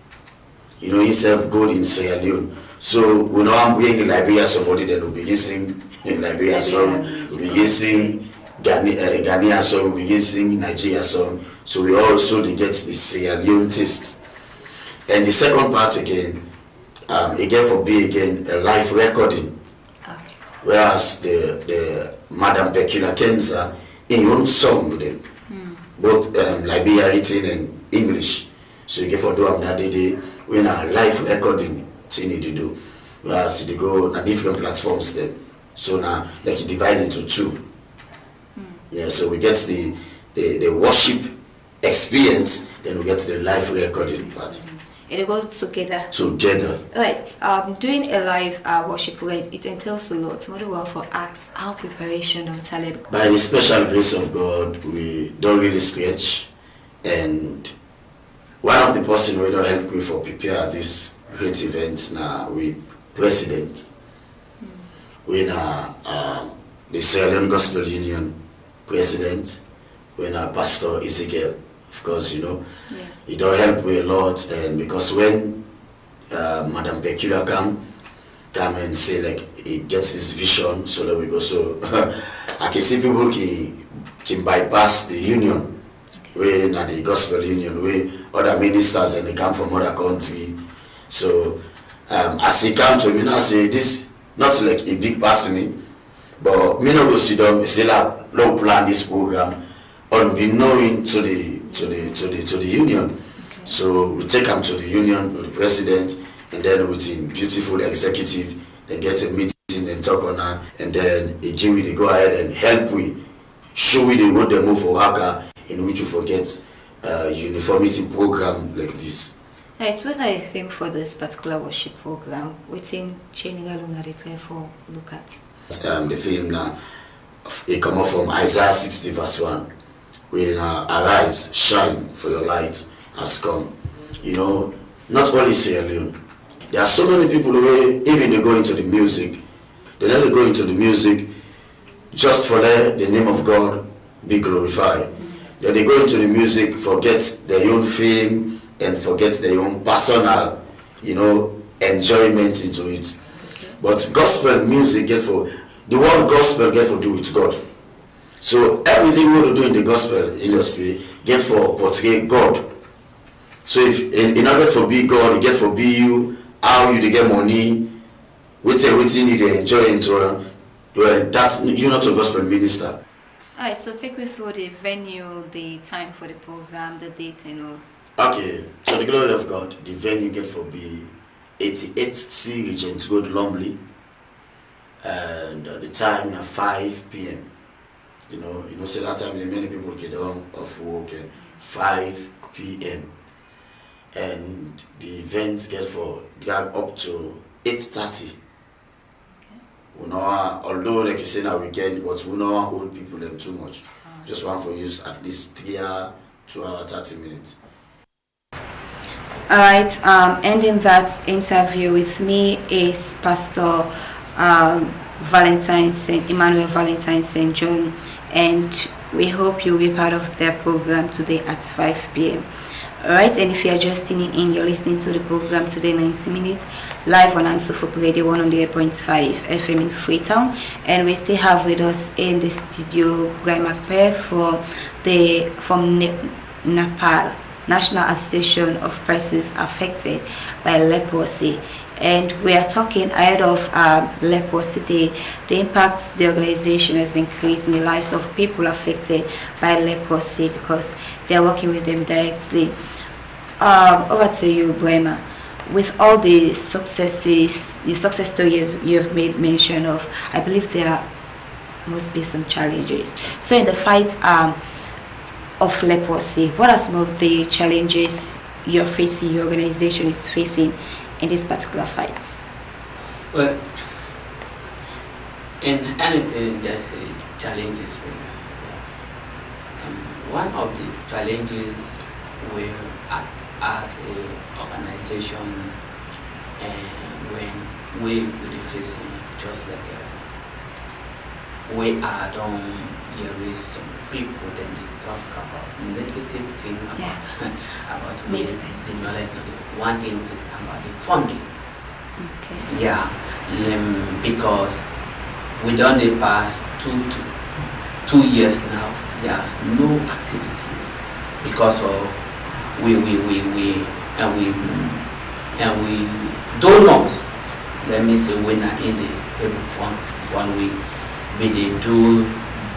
You know himself good in Sierra Leone. So we know I'm bringing Liberia somebody then we begin sing in Liberia song, we begin sing Ghanaian song, we begin sing Nigeria song. So we also they get the Sierra Leone taste. And the second part again, again for B again a live recording. Okay. Whereas the Madam Pekila Kenza in own song with them. Both Liberia written and English. So you get for do that day when a live recording thing to do. Whereas they go on different platforms then. So now like you divide into two. Yeah, so we get the worship experience, then we get the live recording part. It go together. Together. Right. Doing a live worship program, it entails a lot. What do we for acts? Our preparation of talent. By the special grace of God, we don't really stretch, and one of the person who don't help me for prepare this great event now we president. We now the Sierra Leone Gospel Union president. We now Pastor Ezekiel. Of course, you know, it don't help me a lot, and because when Madam Pekila come and say like he gets his vision, so that we go. So I can see people can bypass the union, where now the gospel union, where other ministers and they come from other country. So as he come to me, now say this not like a big person, but me no go sit down, say like no plan this program, unbeknown to the union. Okay. So we take them to the union with the president, and then with him beautiful executive, they get a meeting and talk on that, and then he give we the go ahead and help we show we the road they move for Waka, in which you forget uniformity program like this. Right, what I think for this particular worship program, within general they try for look at. The theme now it come up from Isaiah 60 verse 1. When arise, shine, for your light has come. You know, not only Sierra Leone. There are so many people who, even they go into the music, they never go into the music just for the name of God be glorified. Then they go into the music, forget their own fame and forget their own personal, you know, enjoyment into it. But gospel music get for the word gospel get for do with God. So everything we do in the gospel industry get for portray God. So if in order for be God, you get for be you, how you get money, waiting you they enjoy into well that's you're not a gospel minister. Alright, so take me through the venue, the time for the program, the date and all. Okay, to the glory of God, the venue get for be 88C Regent Road Lumley, and the time at 5 p.m. You know, so that time many people get on off work at 5 p.m. And the event gets for drag up to 8:30. Okay. We know, although like you say now weekend, but we know old people them too much. Just want for use at least 3 hours, 2 hours, 30 minutes. Alright, ending that interview with me is Pastor Emmanuel Valentine St. John, and we hope you'll be part of their program today at 5 p.m. Alright, and if you are just tuning in, you're listening to the program today 90 minutes live on HandsofHope Radio 108.5 FM in Freetown, and we still have with us in the studio Graham McPair from Nepal, National Association of Persons Affected by Leprosy. and we are talking ahead of leprosy, the impact the organization has been creating in the lives of people affected by leprosy because they are working with them directly. Over to you, Brema. With all the successes, the success stories you have made mention of, I believe there must be some challenges. So in the fight of leprosy, what are some of the challenges you're facing, your organization is facing in this particular fight? Well, in anything there's a challenges really. One of the challenges we as a organization when we will be facing just like we are done here with some people then they talk about negative thing about about we, the knowledge of the one thing is about the funding. Okay. Yeah, because we done the past 2 years now there's no activities because of we donors, let me say, when are in the fund we they do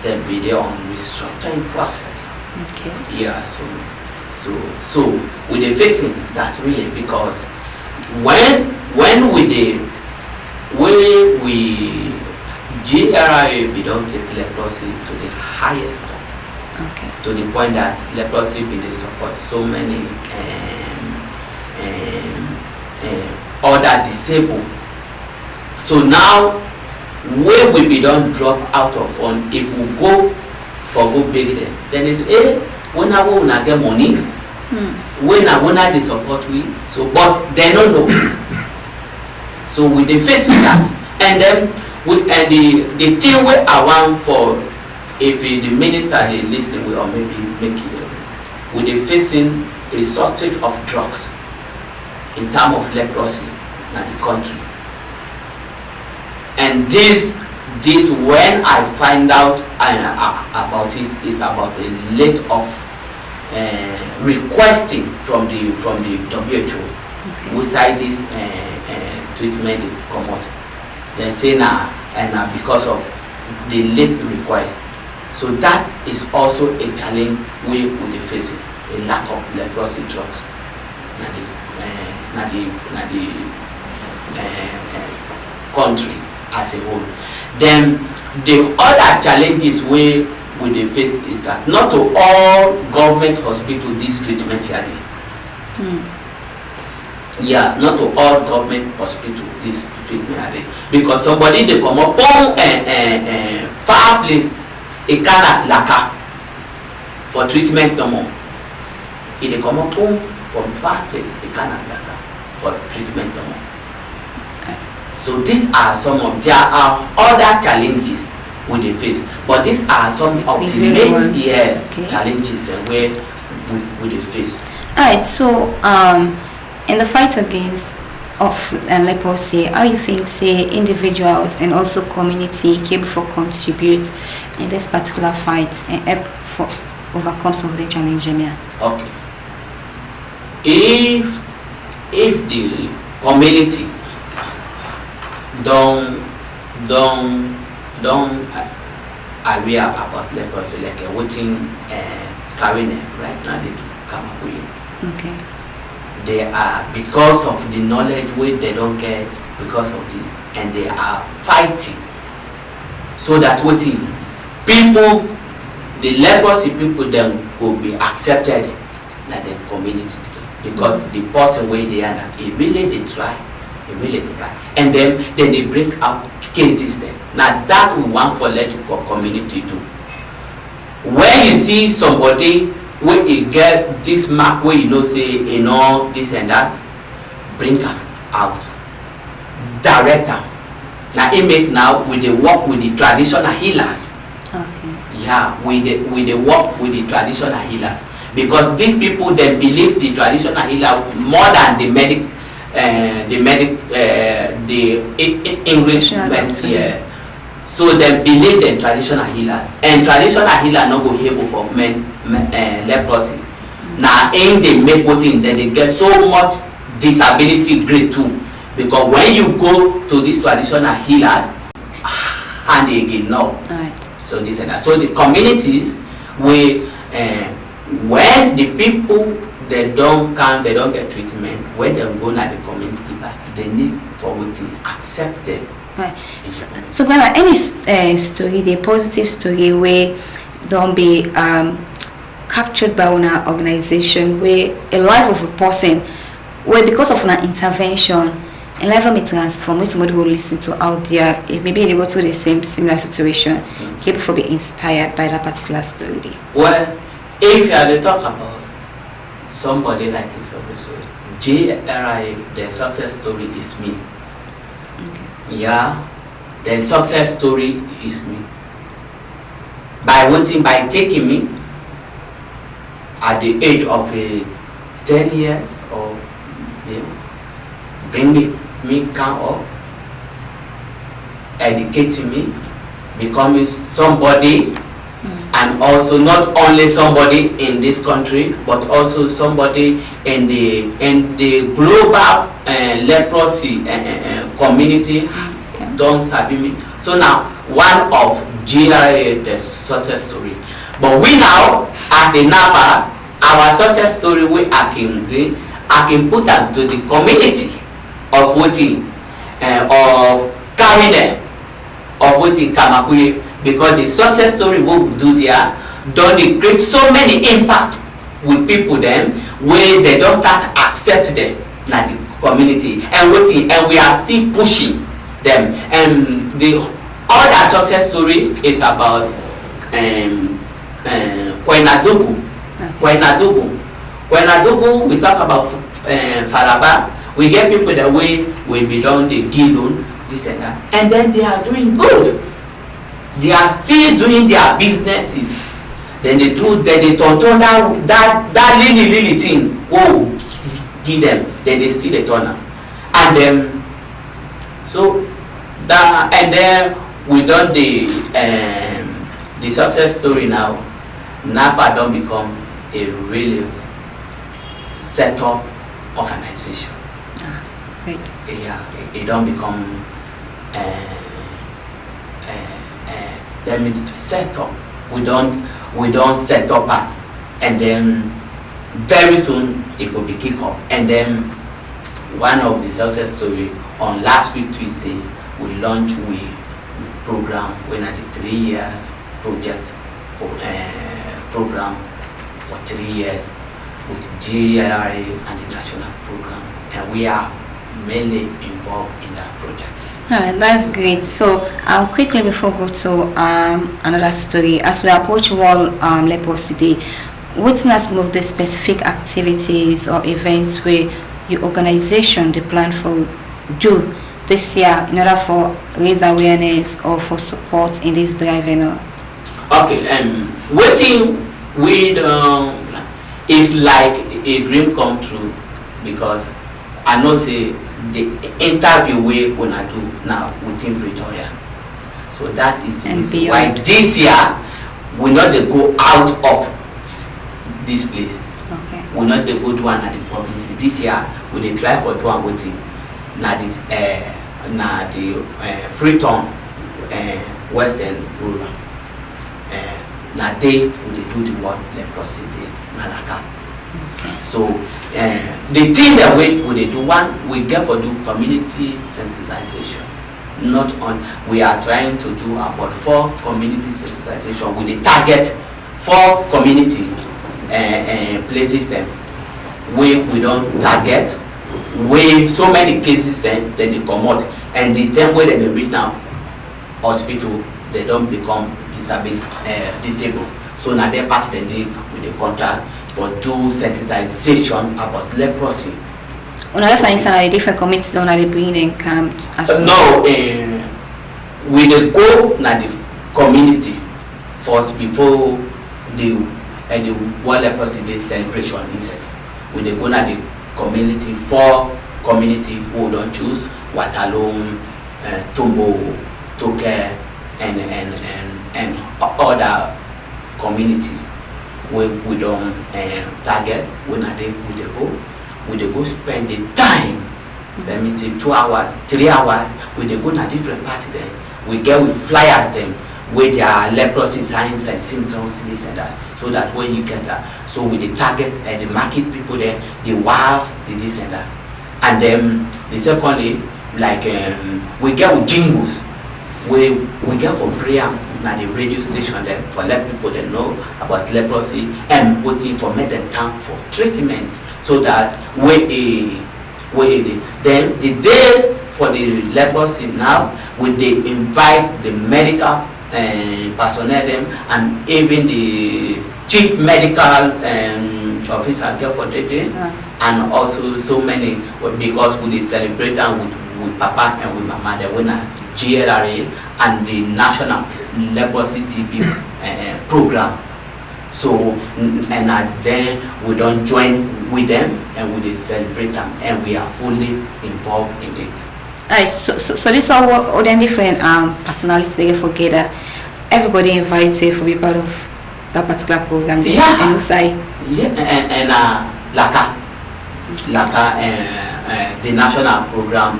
the video on restructuring process. Okay. Yeah, so we they facing that really because when we GRA we don't take leprosy to the highest top. Okay. To the point that leprosy will they support so many other disabled. So now where we be don't drop out of fund if we go big them, then it's when I want to get money, when I they support we, so but they don't know. So we they facing that, and then the thing we I want for if the minister they listen will or maybe make it we they facing a shortage of drugs in terms of leprosy in the country. And this when I find out about it is about a late of requesting from the WHO beside this treatment they come out. They say now because of the late request. So that is also a challenge we will be facing, a lack of leprosy drugs in the country as a whole. Then the other challenges we will face is that not to all government hospital this treatment here. Yeah, not to all government hospital this treatment here. Because somebody they come up far place a cannot lacquer for treatment no more. If they come up from far place a cannot lacquer for treatment no more. So these are some of there are other challenges we they face, but these are some of the main challenges that we they face. Alright, so in the fight against leprosy, how you think say individuals and also community can contribute in this particular fight and help for overcome some of the challenges? Okay. If the community don't aware about leprosy like waiting carrying right now they do come up with. Okay. They are because of the knowledge which they don't get because of this, and they are fighting so that what people, the leprosy people, then could be accepted like the communities because the person where they are, they try, and then they bring out cases then. Now that we want for let the community do. When you see somebody when you get this mark where you know say you know this and that, bring them out, direct them. Now it make now we they work with the traditional healers. Okay. Yeah, we they work with the traditional healers because these people they believe the traditional healer more than the English medicine. Yeah. So they believe in traditional healers, and traditional healer not go able for leprosy. Now, and they make what in then they get so much disability grade 2. because when you go to these traditional healers, and again no. Right. So this and that. So the communities where when the people they don't come, they don't get treatment. When they go to the community back, they need for to accept them. Right. So Grandma, any story, the positive story where don't be captured by an organization where a life of a person where because of an intervention and life may transform, when somebody will listen to out there, if maybe they go through the same similar situation, people will be inspired by that particular story. Well, if you are to talk about somebody like this of the story, JRI, the success story is me. Okay. Yeah, the success story is me. By taking me at the age of 10 years or bring me come up, educating me, becoming somebody, and also not only somebody in this country, but also somebody in the global leprosy community. Don't sabi me. So now one of GRA the success story. But we now as a NAPA, our success story I can put them to the community of voting of Karine of voting Kamakui, because the success story what we do there don't create so many impact with people then where they don't start accept them na the community and waiting, and we are still pushing them. And the other success story is about Kwenadugu. Kwenadugu, we talk about Falaba. We get people that way we belong the Gilon, this and that, and then they are doing good. They are still doing their businesses. Then they turn that lily thing. Oh, give them. Then they still return them. And then so that, and then we done the success story now. NAPA don't become a really set up organization. Right. Yeah, it don't become let me set up. We don't set up and then very soon it will be kick up. And then one of the success story on last week Tuesday we launched program when at the 3 years project program for 3 years with JRA and the national program, and we are mainly involved in that project. Alright, that's great. So quickly before we go to another story, as we approach World Leprosy Day, witness some of the specific activities or events where your organization they plan for do this year in order for raise awareness or for support in this driving? Okay, waiting with is like a dream come true, because I know say the interview we gonna do now within Pretoria. So that is the reason why this year we not they go out of this place. Okay. We not they go to another province. This year we they try for two and waiting. Now this now the Freetown Western rural. Now they will do the World Leprosy Day Nalaka. So the thing that we do, one we get for do community sensitization. Not on, we are trying to do about 4 community sensitization with the target 4 community places them where we don't target, where so many cases then they come out, and the time where they reach now hospital they don't become disabled. So now they part then they with the contact for do sensitization about leprosy. Another find different committees don't have the beginning camp as no, we dey go na the community first before the World Leprosy Day celebration incest. We dey go na the community for community who don't choose Watalom, Tombo, Toke, and other community where we don't target. When we dey go spend the time let me say 2 hours, 3 hours, we dey go na different party then. We get with flyers them with their leprosy signs and symptoms, this and that, so that when you get that, so we the target and the market people there, the wife, the this and that. And then the secondly, like we get with jingles, we get for prayer at the radio station there for let people they know about leprosy and waiting for make them come for treatment, so that then the day for the leprosy now, we they invite the medical personnel them and even the chief medical officer get for the day, and also so many, because we celebrate with papa and with mama, they win a GLRA and the National Leprosy TB program. So and then we don't join with them and we celebrate them, and we are fully involved in it. Alright, so this all the different personalities they get together. Everybody invited for be part of that particular program. Yeah. And say and Laka the national program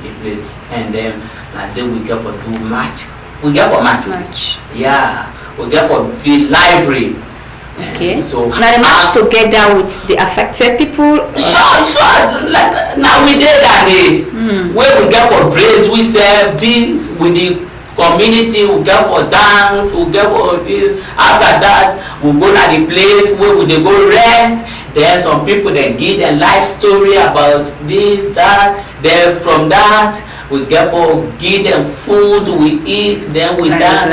in place, and then we get for do match. We get for match. Yeah, we get for feel lively. Okay. So now the match together with the affected people. Sure. Like, now we did that day. Where we get for praise, we serve this with the community, we get for dance, we get for this. After that, we go to the place where we dey go rest. Then some people they give a life story about this, that. Then from that, we get for give them food, we eat, then we dance.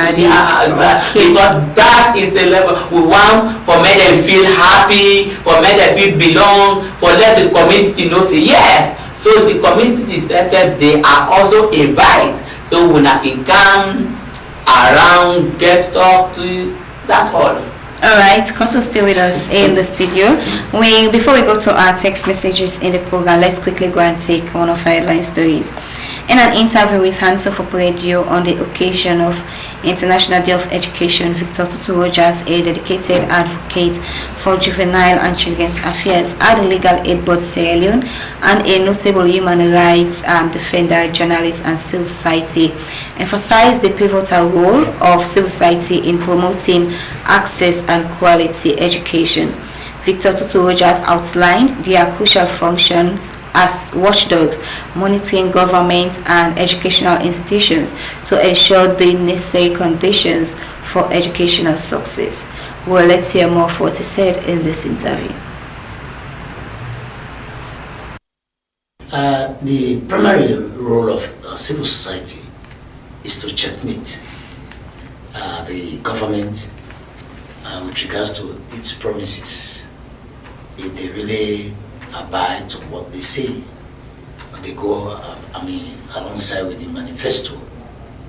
Because that is the level we want for make them feel happy, for make them feel belong, for let the community know say yes. So the community said they are also invited. So when I can come around, get talk to that all. Alright, come to stay with us in the studio. Before we go to our text messages in the program, let's quickly go and take one of our headline stories. In an interview with HandsofHope Radio on the occasion of International Day of Education, Victor Tutu Rogers, a dedicated advocate for juvenile and children's affairs at the Legal Aid Board Sierra Leone and a notable human rights defender, journalist and civil society, emphasized the pivotal role of civil society in promoting access and quality education. Victor Tutu Rogers outlined their crucial functions as watchdogs, monitoring government and educational institutions to ensure the necessary conditions for educational success. Well, let's hear more of what he said in this interview. The primary role of civil society is to checkmate the government with regards to its promises. If they really abide to what they say, they go alongside with the manifesto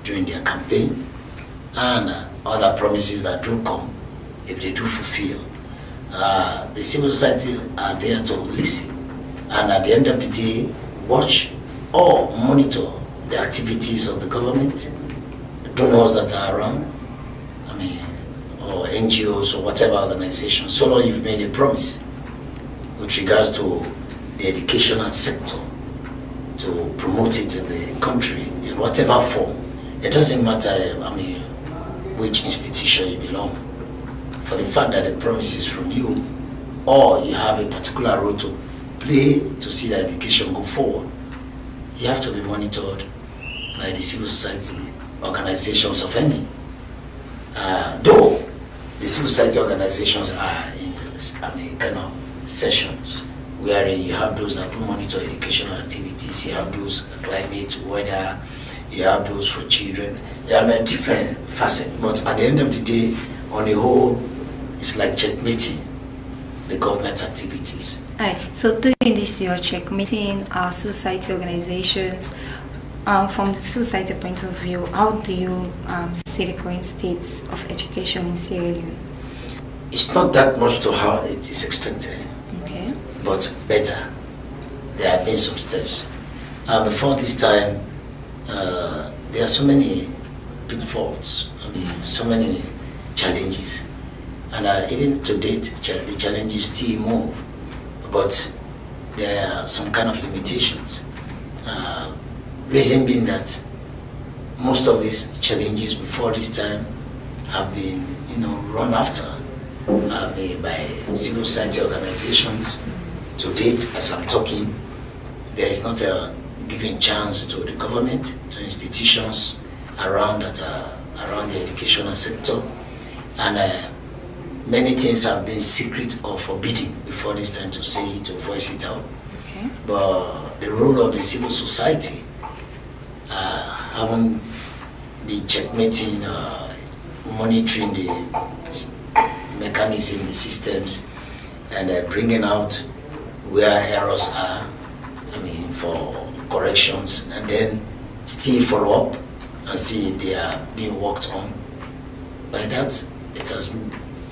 during their campaign, and other promises that do come, if they do fulfill, the civil society are there to listen, and at the end of the day watch or monitor the activities of the government, donors that are around, or NGOs or whatever organization, so long you've made a promise with regards to the educational sector, to promote it in the country in whatever form. It doesn't matter, which institution you belong. For the fact that the promise is from you, or you have a particular role to play to see that education go forward, you have to be monitored by the civil society organizations of any. Though the civil society organizations are in kind of sessions wherein you have those that do monitor educational activities, you have those climate, weather, you have those for children. There are different facets, but at the end of the day, on the whole, it's like checkmating the government activities. Alright, so during this year checkmating our society organizations, from the society point of view, how do you see the current states of education in Sierra Leone? It's not that much to how it is expected, okay, but better. There have been some steps. Before this time, there are so many pitfalls, so many challenges, and even to date, the challenges still move. But there are some kind of limitations. Reason being that most of these challenges before this time have been, run after by civil society organizations. To date, as I'm talking, there is not a given chance to the government, to institutions around around the educational sector, and many things have been secret or forbidden before this time to say it, to voice it out. Okay. But the role of the civil society haven't been checkmating, monitoring the mechanism, the systems, and bringing out where errors are, for corrections, and then still follow up and see if they are being worked on. By that, it has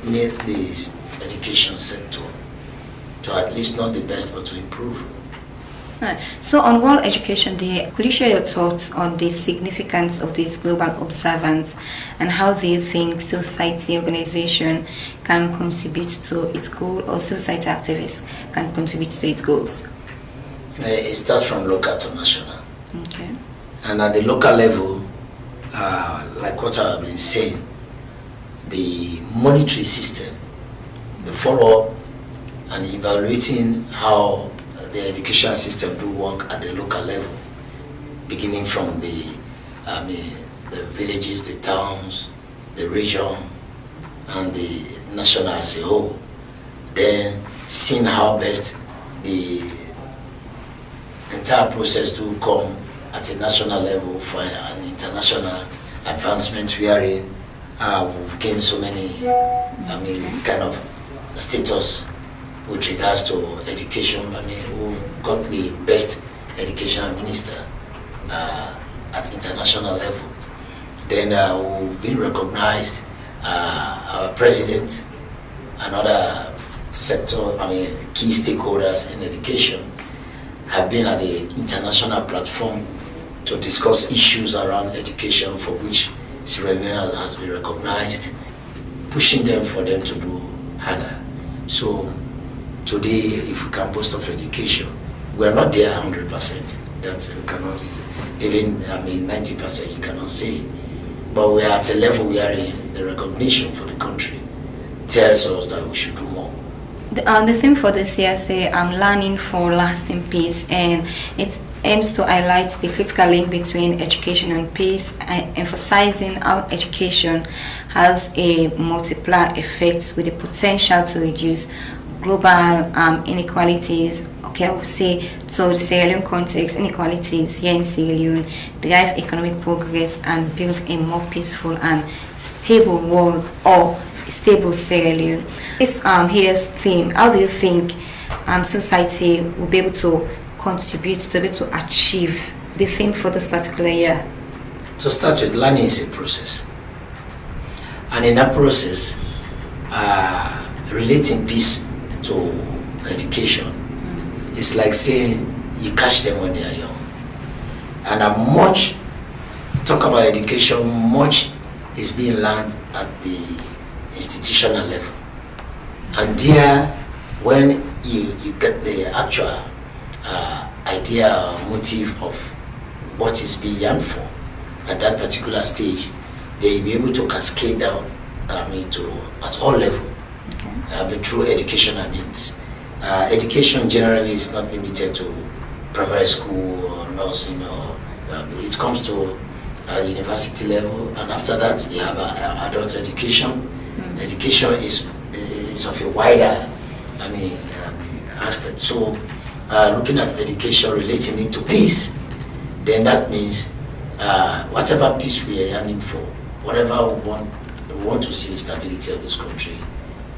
made this education sector to at least not the best, but to improve. Right. So on World Education Day, could you share your thoughts on the significance of this global observance, and how do you think society organization can contribute to its goal, or society activists can contribute to its goals? It starts from local to national. Okay. And at the local level, like what I've been saying, the monetary system, the follow-up and evaluating how the education system do work at the local level, beginning from the villages, the towns, the region, and the national as a whole. Then seeing how best the entire process do come at a national level for an international advancement, wherein we've gained so many kind of status with regards to education. Who got the best education minister at international level. Then we've been recognized, our president and other sector, key stakeholders in education have been at the international platform to discuss issues around education, for which Sierra Leone has been recognized, pushing them for them to do harder. So today, if we can boast of education, we are not there 100%. That we cannot, even 90% you cannot say. But we are at a level where the recognition for the country tells us that we should do more. The theme for this year say learning for lasting peace, and it aims to highlight the critical link between education and peace, emphasizing how education has a multiplier effect with the potential to reduce global inequalities. Okay, I would say, so the Sierra Leone context, inequalities here in Sierra Leone, drive economic progress and build a more peaceful and stable world, or stable Sierra Leone. This here's theme, how do you think society will be able to contribute to be able to achieve the theme for this particular year? To start with, learning is a process, and in that process, relating peace to education is like saying you catch them when they are young. And much talk about education, much is being learned at the institutional level. And there, when you get the actual idea or motive of what is being yearned for at that particular stage, they will be able to cascade down at all levels. Okay. Through educational means. Education generally is not limited to primary school or nursing, or it comes to university level, and after that you have adult education. Education is of a wider aspect. So looking at education, relating it to peace, then that means whatever peace we are yearning for, whatever we want to see the stability of this country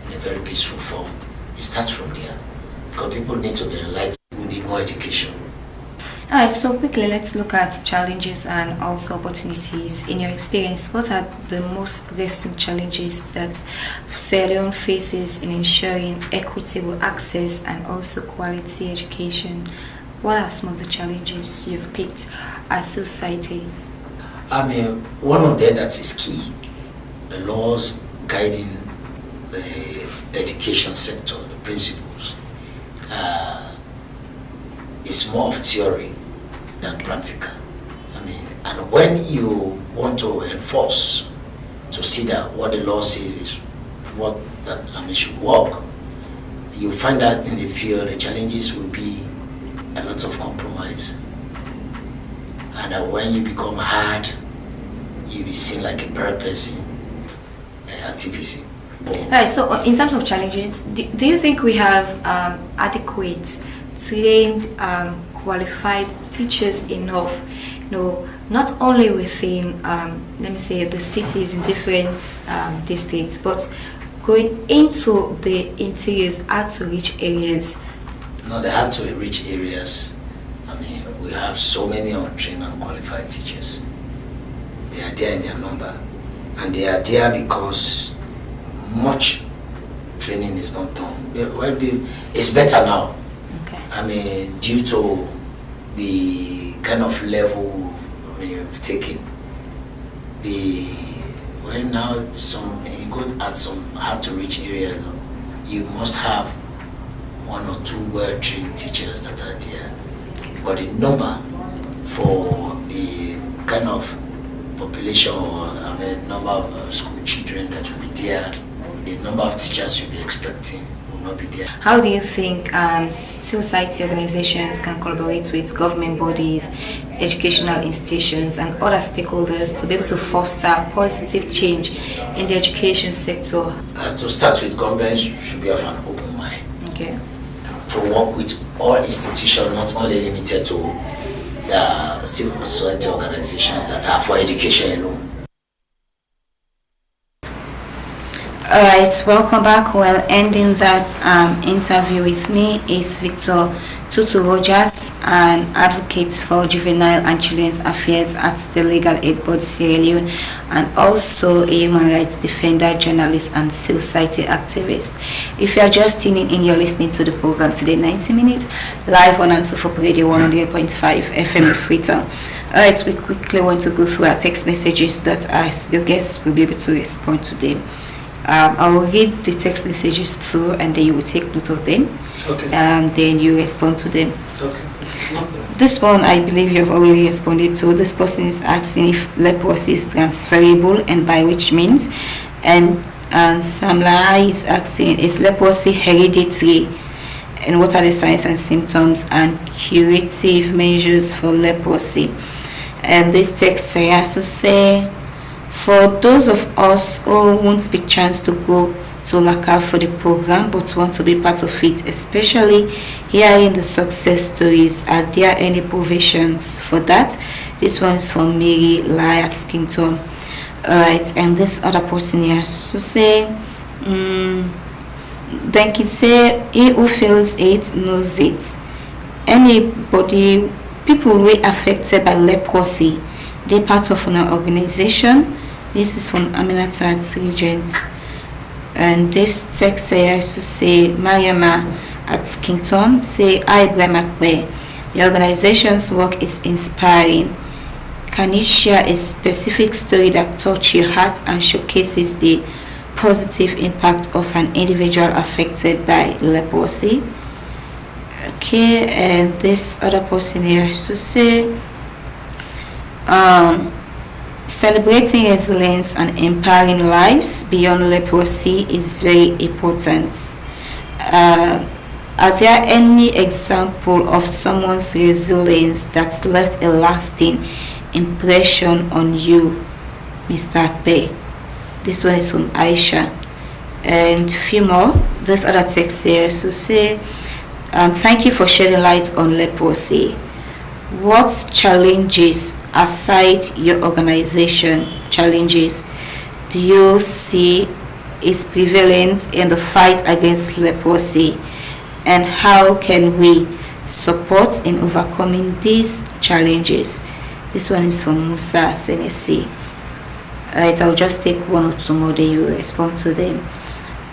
in a very peaceful form, it starts from there. Because people need to be enlightened, we need more education. Alright, so quickly let's look at challenges and also opportunities. In your experience, what are the most pressing challenges that Sierra Leone faces in ensuring equitable access and also quality education? What are some of the challenges you've picked as society? One of them that is key, the laws guiding the education sector, the principles. is more of theory than practical. I mean, and when you want to enforce to see that what the law says is what that should work, you find that in the field the challenges will be a lot of compromise, and that when you become hard, you'll be seen like a bad person, activist. Alright, so in terms of challenges, do you think we have adequate, trained, qualified teachers enough? Not only within, let me say, the cities in different districts, but going into the interiors, hard to reach areas. No, they had to reach areas. I mean, we have so many untrained and qualified teachers. They are there in their number, and they are there because much training is not done. Well, it's better now. Okay. I mean, due to the kind of level we've taken. Now you go at some hard to reach areas, you must have one or two well-trained teachers that are there. But the number for the kind of population or number of school children that will be there, the number of teachers you'll be expecting will not be there. How do you think society organizations can collaborate with government bodies, educational institutions and other stakeholders to be able to foster positive change in the education sector? To start with, governments should be of an open mind. Okay. To work with all institutions, not only limited to the civil society organizations that are for education alone. Alright, welcome back. Well, ending that interview with me is Victor Tutu Rogers, an advocate for juvenile and children's affairs at the Legal Aid Board Sierra Leone, and also a human rights defender, journalist, and civil society activist. If you are just tuning in, you're listening to the program today, 90 minutes, live on HandsofHope Radio 100.5 FM in Freetown. Alright, we quickly want to go through our text messages so that our studio guests will be able to respond to them. I will read the text messages through and then you will take note of them. Okay. And then you respond to them. Okay. This one I believe you have already responded to. This person is asking if leprosy is transferable and by which means. And Samla is asking, is leprosy hereditary? And what are the signs and symptoms and curative measures for leprosy? And this text has to say, for those of us who won't be chance to go to Laka for the program but want to be part of it, especially hearing the success stories, are there any provisions for that? This one is from Mary Lai at Skington. Alright, and this other person here so say, then he say, he who feels it knows it. Anybody, people who are affected by leprosy, they part of an organization. This is from Aminata Regent. And this text says to say, Mariama at Skington, say, I Bremakwe. The organization's work is inspiring. Can you share a specific story that touched your heart and showcases the positive impact of an individual affected by leprosy? Okay, and this other person here to say, celebrating resilience and empowering lives beyond leprosy is very important. Are there any example of someone's resilience that's left a lasting impression on you, Mr. Akpe? This one is from Aisha. And a few more. This other text here to say, thank you for shedding light on leprosy. What challenges, aside your organization challenges, do you see is prevalent in the fight against leprosy, and how can we support in overcoming these challenges? This one is from Musa Senesi. Alright, I'll just take one or two more, then you will respond to them.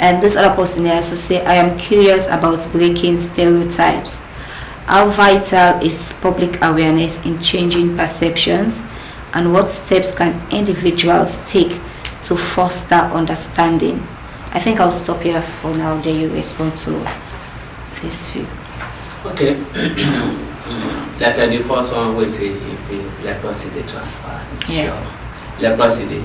And this other person here also say, I am curious about breaking stereotypes. How vital is public awareness in changing perceptions, and what steps can individuals take to foster understanding? I think I'll stop here for now, then you respond to this view. Okay. Like the first one we say if leprosy they transfer. Yeah. Sure. Leprosy they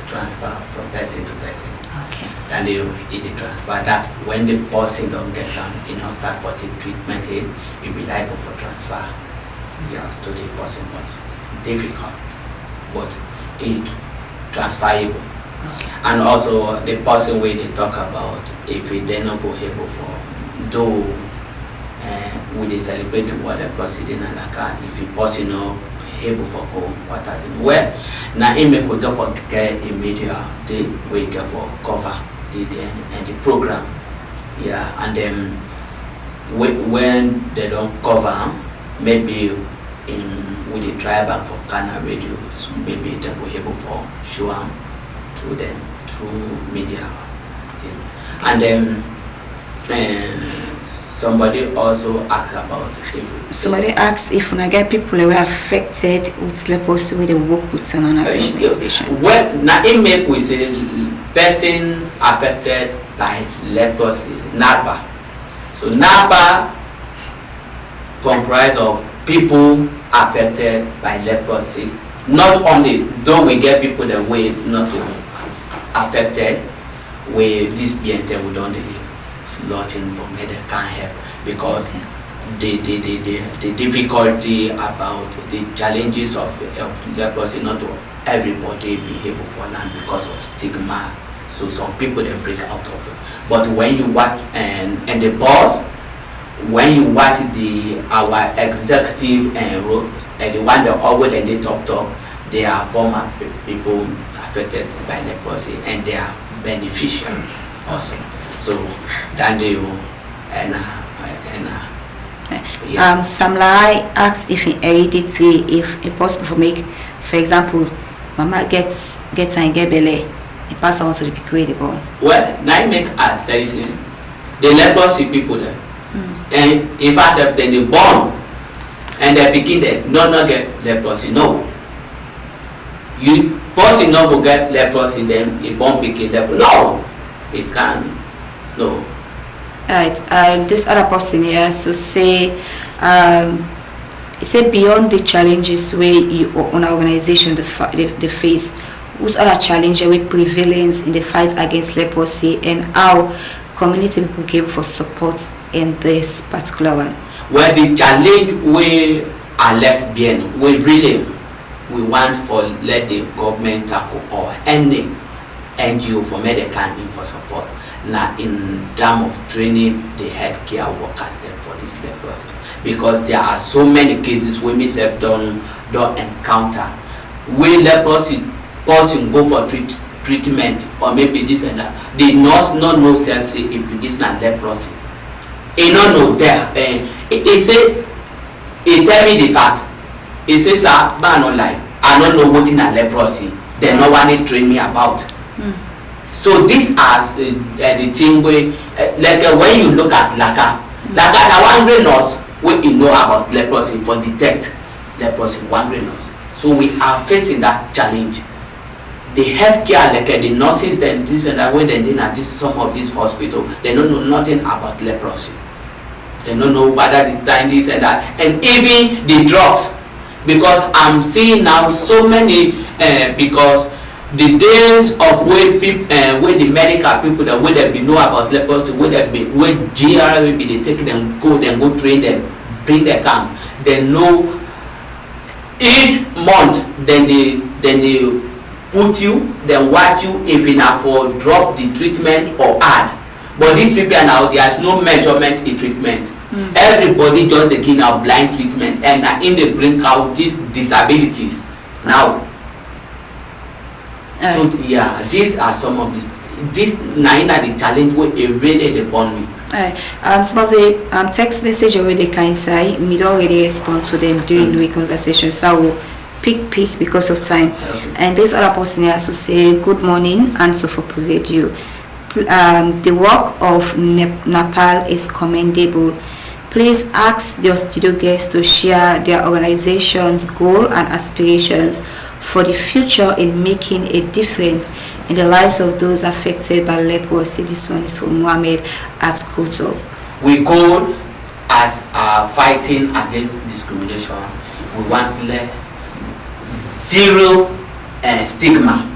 transfer from person to person. Okay. And they transfer that when the person don't get start for the treatment, it will be liable for transfer. Yeah, to the person, but difficult, but it transferable. And also the person where they talk about if it then not go able for though we they celebrate the world leprosy in Alaka, if the person not able for go what are them where now it make we go for get a media they we go for cover the program. Yeah, and then when they don't cover maybe with the tribe and for Ghana radios, maybe they will able for show them through them through media thing. And then somebody also asked about if when I get people who are affected with leprosy where they work with an organization. Well, now it make we say persons affected by leprosy, NAPA. So NAPA comprise of people affected by leprosy. Not only though we get people that way not affected with this BNT we don't slotting from where they can't help because the difficulty about the challenges of leprosy not to everybody be able for land because of stigma. So some people they break out of it. But when you watch and the boss, when you watch our executive role and the one that always and they talk, they are former people affected by leprosy and they are beneficial also. So then they Samlai asks if in heredity if it's possible for make, for example, mama gets and get belly, it pass on to the people where they born. Well, now make ads there is the leprosy people there. And in fact then they born and they begin there not get leprosy. No. You person not will get leprosy then it won't begin leprosy. No, it can't. No. Alright, this other person here so say he said beyond the challenges where you on organization the face, whose other challenge with prevalence in the fight against leprosy and how community people came for support in this particular one? Well, the challenge we are left behind, we want for let the government tackle or any NGO for medical for support. Now in terms of training the healthcare workers there for this leprosy, because there are so many cases when we say don't encounter where leprosy person go for treatment or maybe this and that. The nurse not know self say if this not leprosy. He not know there. He say he tell me the fact. He says sir, but I not lie. I don't know what in a leprosy. They no one to train me about. So this as the thing where when you look at Laka the one nurse we know about leprosy for detect leprosy one nurse. So we are facing that challenge. The healthcare the nurses then this and that when they did at some of these hospitals they don't know nothing about leprosy. They don't know whether they find this and that, and even the drugs, because I'm seeing now so many because the days of where people where the medical people that where they know about leprosy, where GR will be they take them go train them, bring them come, they know each month then they put you, then watch you if you have for drop the treatment or add. But this treatment now there's no measurement in treatment. Everybody just begin a blind treatment and in they bring out these disabilities now. So yeah, these are some of this nine are the challenge where it really depend me. Some of the text message already can say me don't already respond to them during the conversation, so I will pick because of time. Okay. And this other person has to say good morning HandsofHope Radio. The work of Nepal is commendable. Please ask the studio guests to share their organization's goal and aspirations for the future in making a difference in the lives of those affected by leprosy. This one is from Mohammed at Koto. We goal as fighting against discrimination, we want zero stigma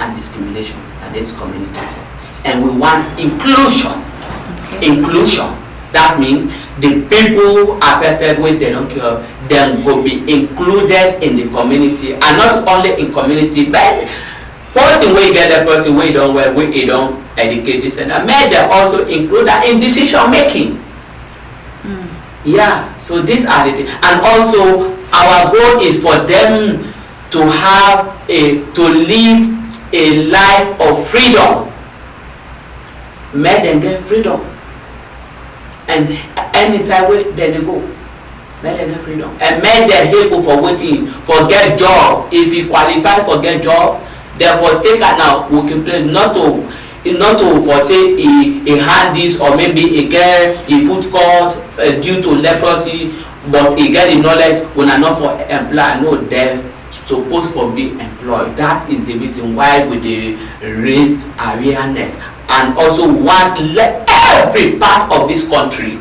and discrimination against community, and we want inclusion. Inclusion, that means the people affected with they don't care, then will be included in the community, and not only in community, but person where you get the person where you don't well, where you don't educate this and that, may they also include that in decision making. Yeah, so these are the things. And also our goal is for them to have to live a life of freedom. May them get freedom, and any side way then they go. May them get freedom, and may they able for waiting for get job. If you qualify for get job, therefore take it now working place, not to for say a handies or maybe a get a food court due to leprosy, but he get the knowledge when are not for employer. No, they're supposed for be employed. That is the reason why we raise awareness, and also want every part of this country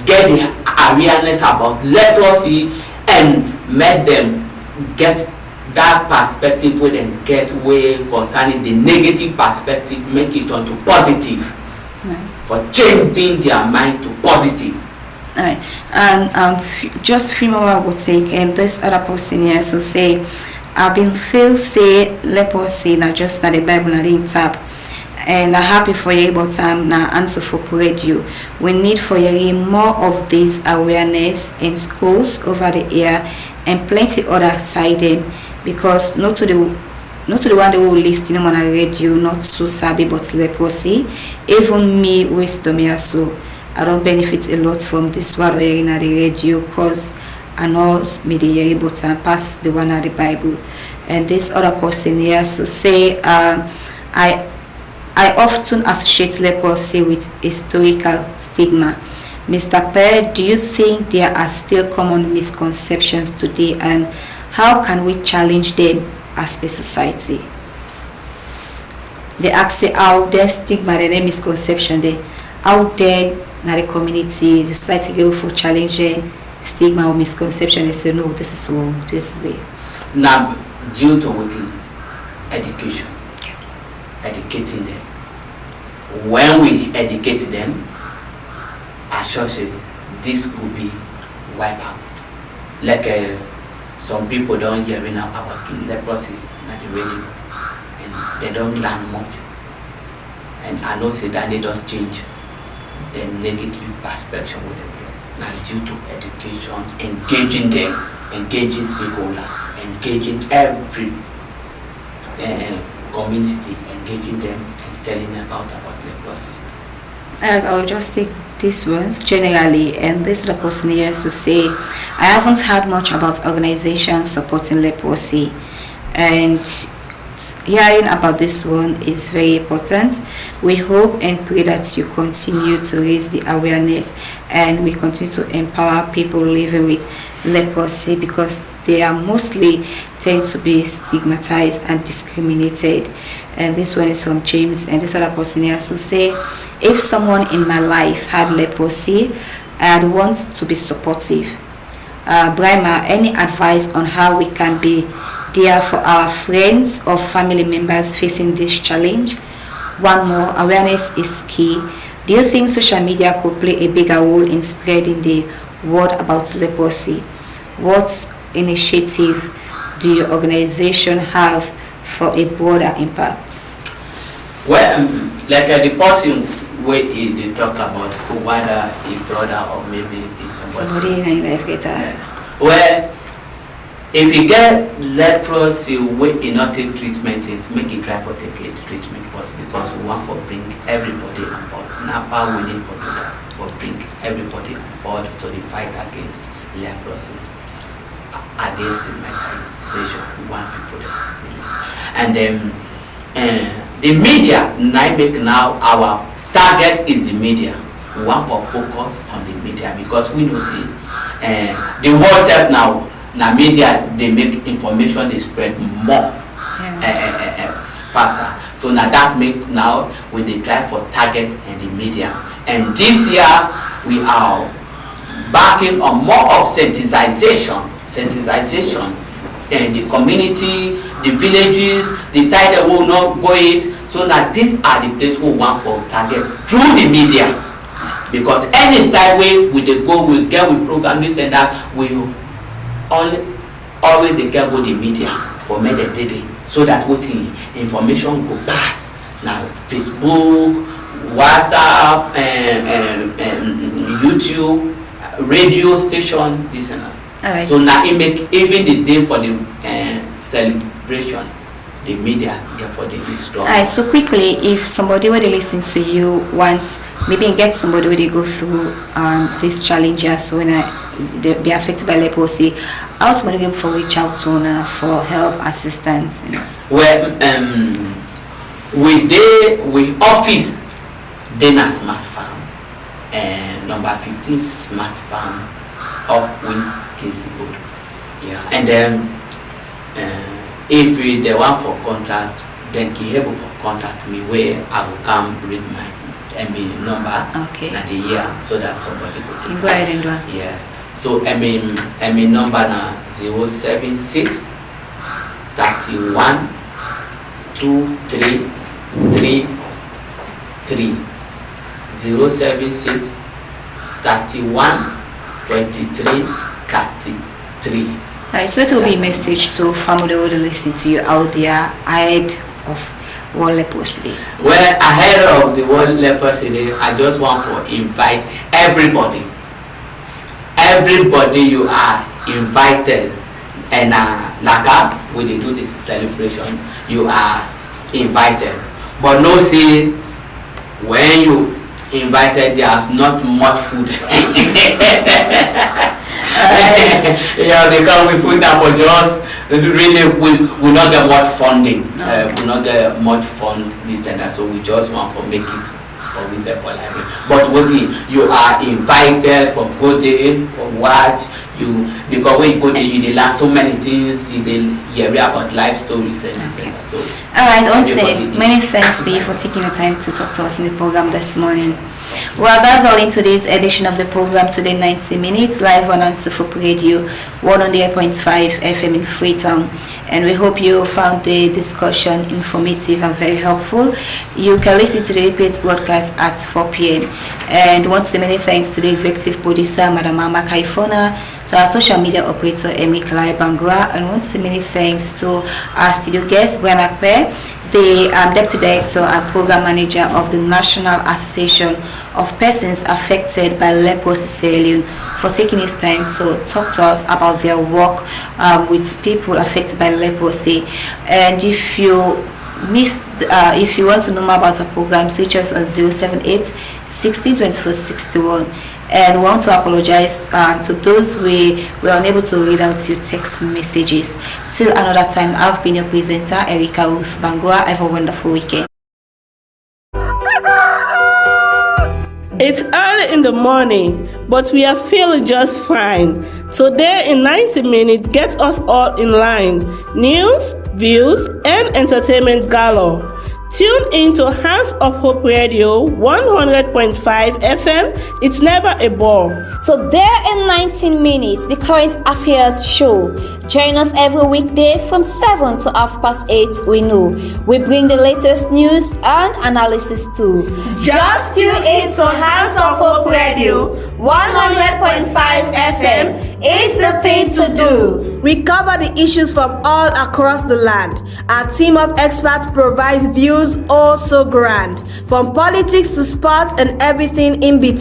get the awareness about leprosy and make them get that perspective where they get way concerning the negative perspective, make it onto positive, for changing their mind to positive. Alright, and just few more I would take, and this other person here so say, I've been feel say leprosy not just not the Bible not in tap, and I'm happy for you about now HandsofHope Radio. We need for you more of this awareness in schools over the year and plenty other siding, because not to the one who listening on a radio not so savvy but leprosy. Even me wisdom here, so I don't benefit a lot from this one hearing at the radio, cause I know me the hearing but pass the one at the Bible. And this other person here so say I often associate leprosy with historical stigma. Mr. Perry, do you think there are still common misconceptions today, and how can we challenge them as a society? They ask how there stigma and misconception they out there in the community, the society go for challenging stigma or misconception. They say no, this is wrong, this is it. Now due to education, educating them. When we educate them, I shall say this could be wiped out. Like some people don't hear now about leprosy at the radio, and they don't learn much. And I know say that they don't change the negative perspective with them. Now due to education, engaging them, engaging stakeholders, engaging every community, engaging them and telling them about leprosy. I'll just take these ones generally, and this is the person here to say I haven't heard much about organizations supporting leprosy, and hearing about this one is very important. We hope and pray that you continue to raise the awareness and we continue to empower people living with leprosy, because they are mostly tend to be stigmatized and discriminated. And this one is from James, and this other person here so say, if someone in my life had leprosy, I'd want to be supportive. Brima, any advice on how we can be there for our friends or family members facing this challenge? One more, awareness is key. Do you think social media could play a bigger role in spreading the word about leprosy? What initiative do your organization have for a broader impact? Well, like the person where they talk about whether a brother or maybe is somebody in life getter. Well, if you get leprosy where you not take treatment, it make it try for take it treatment first, because we want to bring everybody on board. Napa willing for that, for bring everybody on board to the fight against leprosy, against stigmatization. We want people there. And then the media now our target is the media. We want for focus on the media, because we know see the world self now media they make information they spread more faster. So now that make now we dey try for target and the media. And this year we are backing on more of sensitization in the community, the villages, the side that will not go it, so that these are the places we want for target through the media. Because any side way we dey go, we get with program this and that, we always they get with the media for make the day, so that what information go pass. Now Facebook, WhatsApp, YouTube, radio station, this and that. Right. So now it make even the day for the celebration, the media get for the history. Alright, so quickly, if somebody were to listen to you once, maybe get somebody where they go through these challenges when they be affected by leprosy, how somebody going for reach out to for help, assistance? You know? Well, we office Dana Smart Farm and number 15 Smart Farm of Win Casey Road. Yeah, and then if they want for contact, then can able for contact me where I will come read my number at the year so that somebody could take go ahead and do it. Yeah. So number now 076 31 23 33 076 31 23 33. Alright, so it will be a message to family who will listen to you out there ahead of World Leprosy Day. Well, ahead of the World Leprosy Day, I just want to invite everybody. Everybody, you are invited. And like when they do this celebration, you are invited. But no say when you invited, there's not much food. Yeah, they come with food now for just really we not get much funding. We not get much fund this and that, so we just want to make it for reserve for library. But what you are invited for go there, for watch you, because when you go there you learn so many things, you hear about life stories and this and that. So alright, Onse, many thanks to you for taking the time to talk to us in the program this morning. Well, that's all in today's edition of the program, Today 90 Minutes, live on HandsofHope Radio, 108.5 FM in Freetown. And we hope you found the discussion informative and very helpful. You can listen to the repeat broadcast at 4 p.m. And once again, many thanks to the executive producer, Madam Mama Kaifona, to our social media operator, Emi Kalai Bangura, and once again, many thanks to our studio guest, Brian Akpe, the Deputy Director and Program Manager of the National Association of Persons Affected by Leprosy, Sierra Leone, for taking his time to talk to us about their work with people affected by leprosy. And if you missed, if you want to know more about our program, reach us on 078 16 24 61. And we want to apologize to those we were unable to read out your text messages. Till another time, I've been your presenter, Erica Ruth Bangua. Have a wonderful weekend. It's early in the morning, but we are feeling just fine. Today in 90 minutes, get us all in line. News, views, and entertainment galore. Tune in to Hands of Hope Radio 100.5 FM. It's never a bore. So there in 19 minutes, the current affairs show. Join us every weekday from 7 to 8:30 we know. We bring the latest news and analysis too. Just tune in to Hands of Hope Radio 100.5 FM. It's the thing to do. We cover the issues from all across the land. Our team of experts provides views oh so grand, from politics to sports and everything in between.